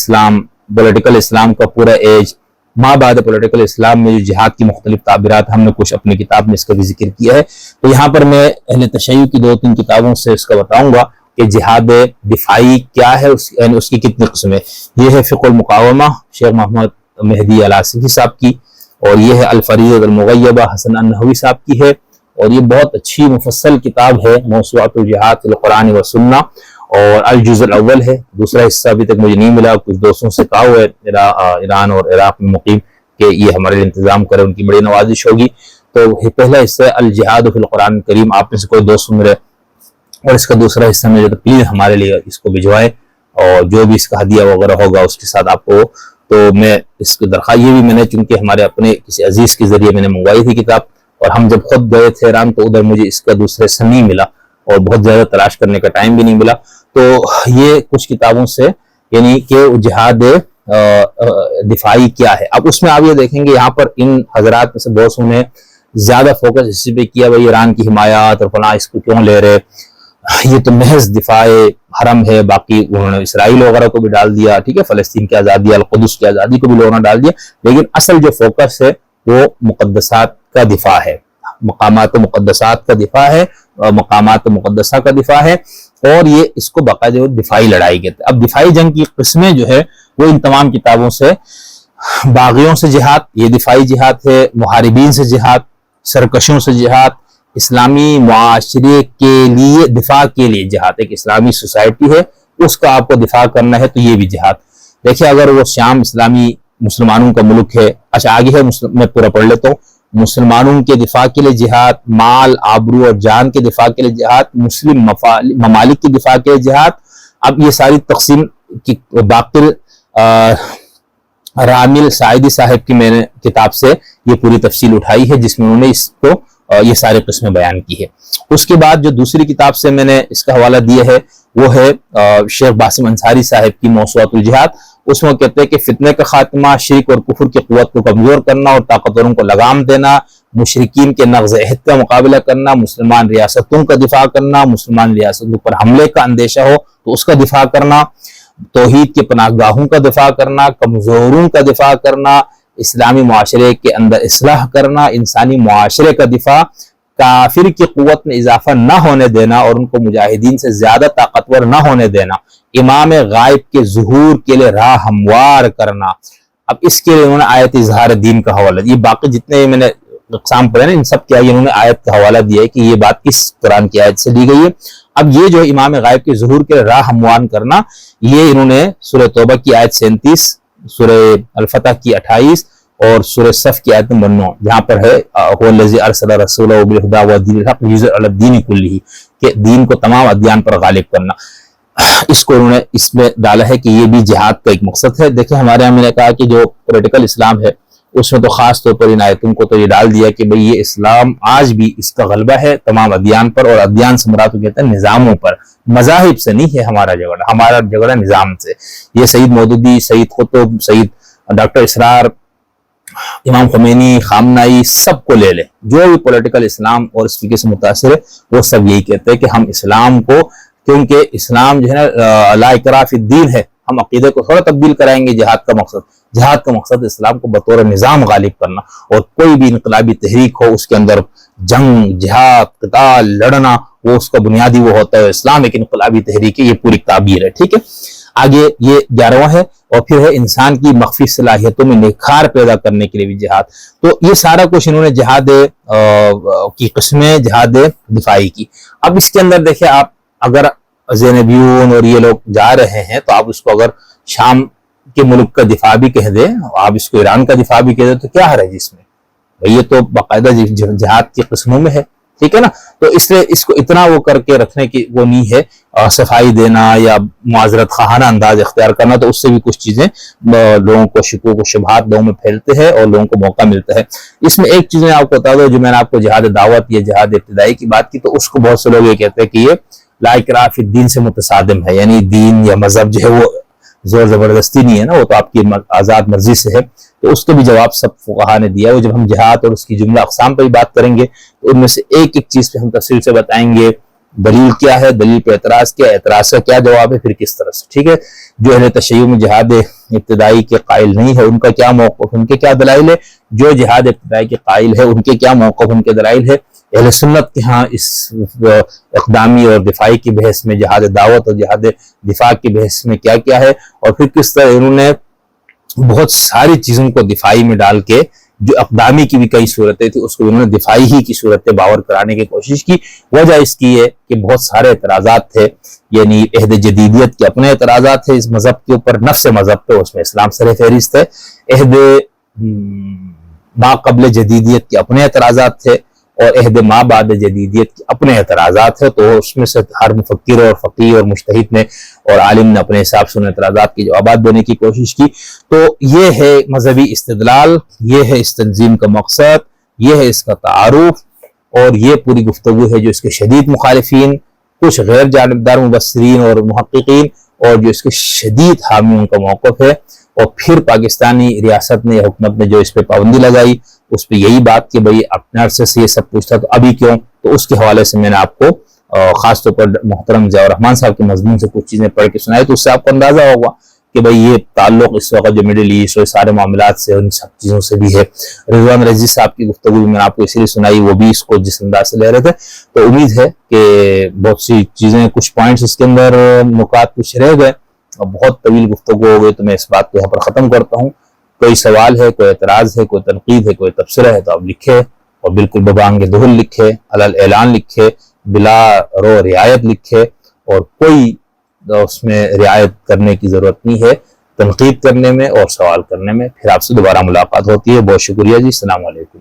اسلام کا پورا ایج، ما بعد پولیٹیکل اسلام میں جو جہاد کی مختلف تعبیرات ہم نے کچھ اپنی کتاب میں اس کا بھی ذکر کیا ہے، تو یہاں پر میں اہل تشیع کی 2-3 کتابوں سے اس کا بتاؤں گا کہ جہاد دفاعی کیا ہے، یعنی اس کی کتنی قسمیں۔ یہ ہے فقہ المقاومہ شیخ محمد مہدی الآصفی صاحب کی، اور یہ ہے الفریضۃ المغیبہ حسن النحوی صاحب کی ہے، اور یہ بہت اچھی مفصل کتاب ہے موسوعۃ الجہاد فی القرآن والسنہ، اور الجزء الاول ہے، دوسرا حصہ ابھی تک مجھے نہیں ملا، کچھ دوستوں سے کہا ہوا ہے ایران اور عراق میں مقیم کہ یہ ہمارے لیے انتظام کرے، ان کی بڑی نوازش ہوگی۔ تو پہلا حصہ ہے الجہاد فی القرآن الکریم، آپ میں سے کوئی دوست میرے، اور اس کا دوسرا حصہ میں جو پلیز ہمارے لیے اس کو بھجوائے، اور جو بھی اس کا ہدیہ وغیرہ ہوگا اس کے ساتھ آپ کو، تو میں اس کی درخواست یہ بھی میں نے چونکہ ہمارے اپنے کسی عزیز کے ذریعے میں نے منگوائی تھی کتاب، اور ہم جب خود گئے تھے ایران تو ادھر مجھے اس کا دوسرے حصہ نہیں ملا، اور بہت زیادہ تلاش کرنے کا ٹائم بھی نہیں ملا، تو یہ کچھ کتابوں سے یعنی کہ جہاد دفاعی کیا ہے۔ اب اس میں آپ یہ دیکھیں گے یہاں پر ان حضرات میں سے بہت سو نے زیادہ فوکس اسی پہ کیا بھائی ایران کی حمایات اور فلاں اس کو کیوں لے رہے، یہ تو محض دفاع حرم ہے، باقی انہوں نے اسرائیل وغیرہ کو بھی ڈال دیا، ٹھیک ہے، فلسطین کی آزادی، القدس کی آزادی کو بھی لوگوں نے ڈال دیا، لیکن اصل جو فوکس ہے وہ مقدسات کا دفاع ہے، مقامات مقدسات کا دفاع ہے، مقامات مقدسہ کا دفاع ہے، اور یہ اس کو باقاعدہ دفاعی لڑائی کہتے ہیں۔ اب دفاعی جنگ کی قسمیں جو ہے وہ ان تمام کتابوں سے، باغیوں سے جہاد یہ دفاعی جہاد ہے، محاربین سے جہاد، سرکشوں سے جہاد، اسلامی معاشرے کے لیے دفاع کے لیے جہاد، ایک اسلامی سوسائٹی ہے اس کا آپ کو دفاع کرنا ہے تو یہ بھی جہاد۔ دیکھیں اگر وہ شام اسلامی مسلمانوں کا ملک ہے، اچھا آگے ہے میں پورا پڑھ لیتا ہوں، مسلمانوں کے دفاع کے لیے جہاد، مال آبرو اور جان کے دفاع کے لیے جہاد، مسلم ممالک کے دفاع کے لیے جہاد۔ اب یہ ساری تقسیم کی باقر رامل سعیدی صاحب کی میں نے کتاب سے یہ پوری تفصیل اٹھائی ہے جس میں انہوں نے اس کو یہ ساری قسمیں بیان کی ہے۔ اس کے بعد جو دوسری کتاب سے میں نے اس کا حوالہ دیا ہے وہ ہے شیخ باسم انصاری صاحب کی موسوعۃ الجہاد، اس میں کہتے ہیں کہ فتنے کا خاتمہ، شرک اور کفر کی قوت کو کمزور کرنا اور طاقتوروں کو لگام دینا، مشرکین کے نقض عہد کا مقابلہ کرنا، مسلمان ریاستوں کا دفاع کرنا، مسلمان ریاستوں پر حملے کا اندیشہ ہو تو اس کا دفاع کرنا، توحید کے پناہ گاہوں کا دفاع کرنا، کمزوروں کا دفاع کرنا، اسلامی معاشرے کے اندر اصلاح کرنا، انسانی معاشرے کا دفاع، کافر کی قوت میں اضافہ نہ ہونے دینا اور ان کو مجاہدین سے زیادہ طاقتور نہ ہونے دینا، امام غائب کے ظہور کے لیے راہ ہموار کرنا۔ اب اس کے لیے انہوں نے آیت اظہار دین کا حوالہ دیا، باقی جتنے میں نے اقسام پڑھے نا ان سب کے انہوں نے آیت کا حوالہ دیا ہے کہ یہ بات کس قرآن کی آیت سے لی گئی ہے۔ اب یہ جو امام غائب کے ظہور کے لیے راہ ہموار کرنا، یہ انہوں نے سورہ توبہ کی آیت 37، سورہ الفتح کی 28 اور سورہ صف کی آیت نمبر 9 جہاں پر ہے هو الذی ارسل رسولہ بالہدی ودین الحق لیظہرہ علی الدین کلہ، کہ دین کو تمام ادیان پر غالب کرنا، اس کو انہوں نے اس میں ڈالا ہے کہ یہ بھی جہاد کا ایک مقصد ہے۔ دیکھیں ہمارے یہاں میں نے کہا کہ جو پولیٹیکل اسلام ہے اس میں تو خاص طور پر ان آیتوں کو تو یہ ڈال دیا کہ بھئی یہ اسلام آج بھی اس کا غلبہ ہے تمام ادیان پر، اور ادیان سے مراد کہتے ہیں نظاموں پر، مذاہب سے نہیں ہے ہمارا جھگڑا، ہمارا جھگڑا نظام سے۔ یہ سید مودودی، سید قطب، سید ڈاکٹر اسرار، امام خمینی، خامنائی، سب کو لے لیں، جو بھی پولیٹیکل اسلام اور اس فقہ سے متاثر ہے وہ سب یہی کہتے ہیں کہ ہم اسلام کو، کیونکہ اسلام جو ہے نا لا اکراہ فی الدین ہے، ہم عقیدے کو تھوڑا تبدیل کرائیں گے جہاد کا مقصد اسلام کو بطور نظام غالب کرنا، اور کوئی بھی انقلابی تحریک ہو اس کے اندر جنگ، جہاد، قتال، لڑنا، وہ اس کا بنیادی وہ ہوتا ہے اسلام ایک انقلابی تحریک ہے، یہ پوری تعبیر ہے، ٹھیک ہے۔ آگے یہ 11واں ہے، اور پھر ہے انسان کی مخفی صلاحیتوں میں نکھار پیدا کرنے کے لیے بھی جہاد۔ تو یہ سارا کچھ انہوں نے جہاد کی قسمیں، جہاد دفاعی کی۔ اب اس کے اندر دیکھیں آپ، اگر زینبیون اور یہ لوگ جا رہے ہیں تو آپ اس کو اگر شام کے ملک کا دفاع بھی کہہ دیں، آپ اس کو ایران کا دفاع بھی کہہ دیں، تو کیا حرج اس میں؟ یہ تو باقاعدہ جہاد کی قسموں میں ہے، ٹھیک ہے نا۔ تو اس لیے اس کو اتنا وہ کر کے رکھنے کی وہ نہیں ہے، صفائی دینا یا معذرت خواہانہ انداز اختیار کرنا، تو اس سے بھی کچھ چیزیں لوگوں کو شکوک و شبہات لوگوں میں پھیلتے ہیں اور لوگوں کو موقع ملتا ہے۔ اس میں ایک چیز میں آپ کو بتا دوں، جو میں نے آپ کو جہاد دعوت یا جہاد ابتدائی کی بات کی، تو اس کو بہت سے لوگ یہ کہتے ہیں کہ یہ لا اکراہ فی الدین سے متصادم ہے، یعنی دین یا مذہب جو ہے وہ زور زبردستی نہیں ہے نا، وہ تو آپ کی آزاد مرضی سے ہے۔ تو اس کا بھی جواب سب فقہا نے دیا ہے۔ جب ہم جہاد اور اس کی جملہ اقسام پہ بات کریں گے تو ان میں سے ایک ایک چیز پہ ہم تفصیل سے بتائیں گے، دلیل کیا ہے، دلیل پہ اعتراض کیا ہے، اعتراض کا کیا جواب ہے، پھر کس طرح سے، ٹھیک ہے۔ جو اہل تشیع میں جہاد ابتدائی کے قائل نہیں ہے ان کا کیا موقف، ان کے کیا دلائل ہے، جو جہاد ابتدائی کے قائل ہے ان کے کیا موقف، ان کے دلائل ہے۔ اہل سنت کے ہاں اس اقدامی اور دفاعی کی بحث میں، جہاد دعوت اور جہاد دفاع کی بحث میں کیا کیا ہے، اور پھر کس طرح انہوں نے بہت ساری چیزوں کو دفاعی میں ڈال کے، جو اقدامی کی بھی کئی صورتیں تھیں اس کو انہوں نے دفاعی ہی کی صورتیں باور کرانے کی کوشش کی۔ وجہ اس کی ہے کہ بہت سارے اعتراضات تھے، یعنی عہد جدیدیت کے اپنے اعتراضات تھے اس مذہب کے اوپر، نفس مذہب پہ، اس میں اسلام سر فہرست ہے۔ عہد ما قبل جدیدیت کے اپنے اعتراضات تھے، اور عہد ما بعد جدیدیت کے اپنے اعتراضات ہیں۔ تو اس میں سے ہر مفکر اور فقیہ اور مجتہد نے اور عالم نے اپنے حساب سے ان اعتراضات کے جوابات دینے کی کوشش کی۔ تو یہ ہے مذہبی استدلال، یہ ہے اس تنظیم کا مقصد، یہ ہے اس کا تعارف، اور یہ پوری گفتگو ہے جو اس کے شدید مخالفین، کچھ غیر جانبدار مبصرین اور محققین، اور جو اس کے شدید حامیوں کا موقف ہے۔ اور پھر پاکستانی ریاست نے یا حکومت نے جو اس پہ پابندی لگائی، اس پہ یہی بات کہ بھئی اپنے عرصے سے یہ سب پوچھتا تو ابھی کیوں؟ تو اس کے حوالے سے میں نے آپ کو خاص طور پر محترم ضیاء الرحمن صاحب کے مضمون سے کچھ چیزیں پڑھ کے سنائی، تو اس سے آپ کو اندازہ ہوگا کہ بھئی یہ تعلق اس وقت جو مڈل ایسٹ اور سارے معاملات سے، ان سب چیزوں سے بھی ہے۔ رضوان رضوی صاحب کی گفتگو بھی میں نے آپ کو اسی لیے سنائی، وہ بھی اس کو جس انداز سے لے رہے تھے۔ تو امید ہے کہ بہت سی چیزیں، کچھ پوائنٹس اس کے اندر نکات کچھ رہ گئے، بہت طویل گفتگو ہو گئی، تو میں اس بات کو یہاں پر ختم کرتا ہوں۔ کوئی سوال ہے، کوئی اعتراض ہے، کوئی تنقید ہے، کوئی تبصرہ ہے، تو آپ لکھے، اور بالکل ببانگ دہل لکھے، علل اعلان لکھے، بلا رو رعایت لکھے، اور کوئی اس میں رعایت کرنے کی ضرورت نہیں ہے تنقید کرنے میں اور سوال کرنے میں۔ پھر آپ سے دوبارہ ملاقات ہوتی ہے۔ بہت شکریہ جی، السلام علیکم۔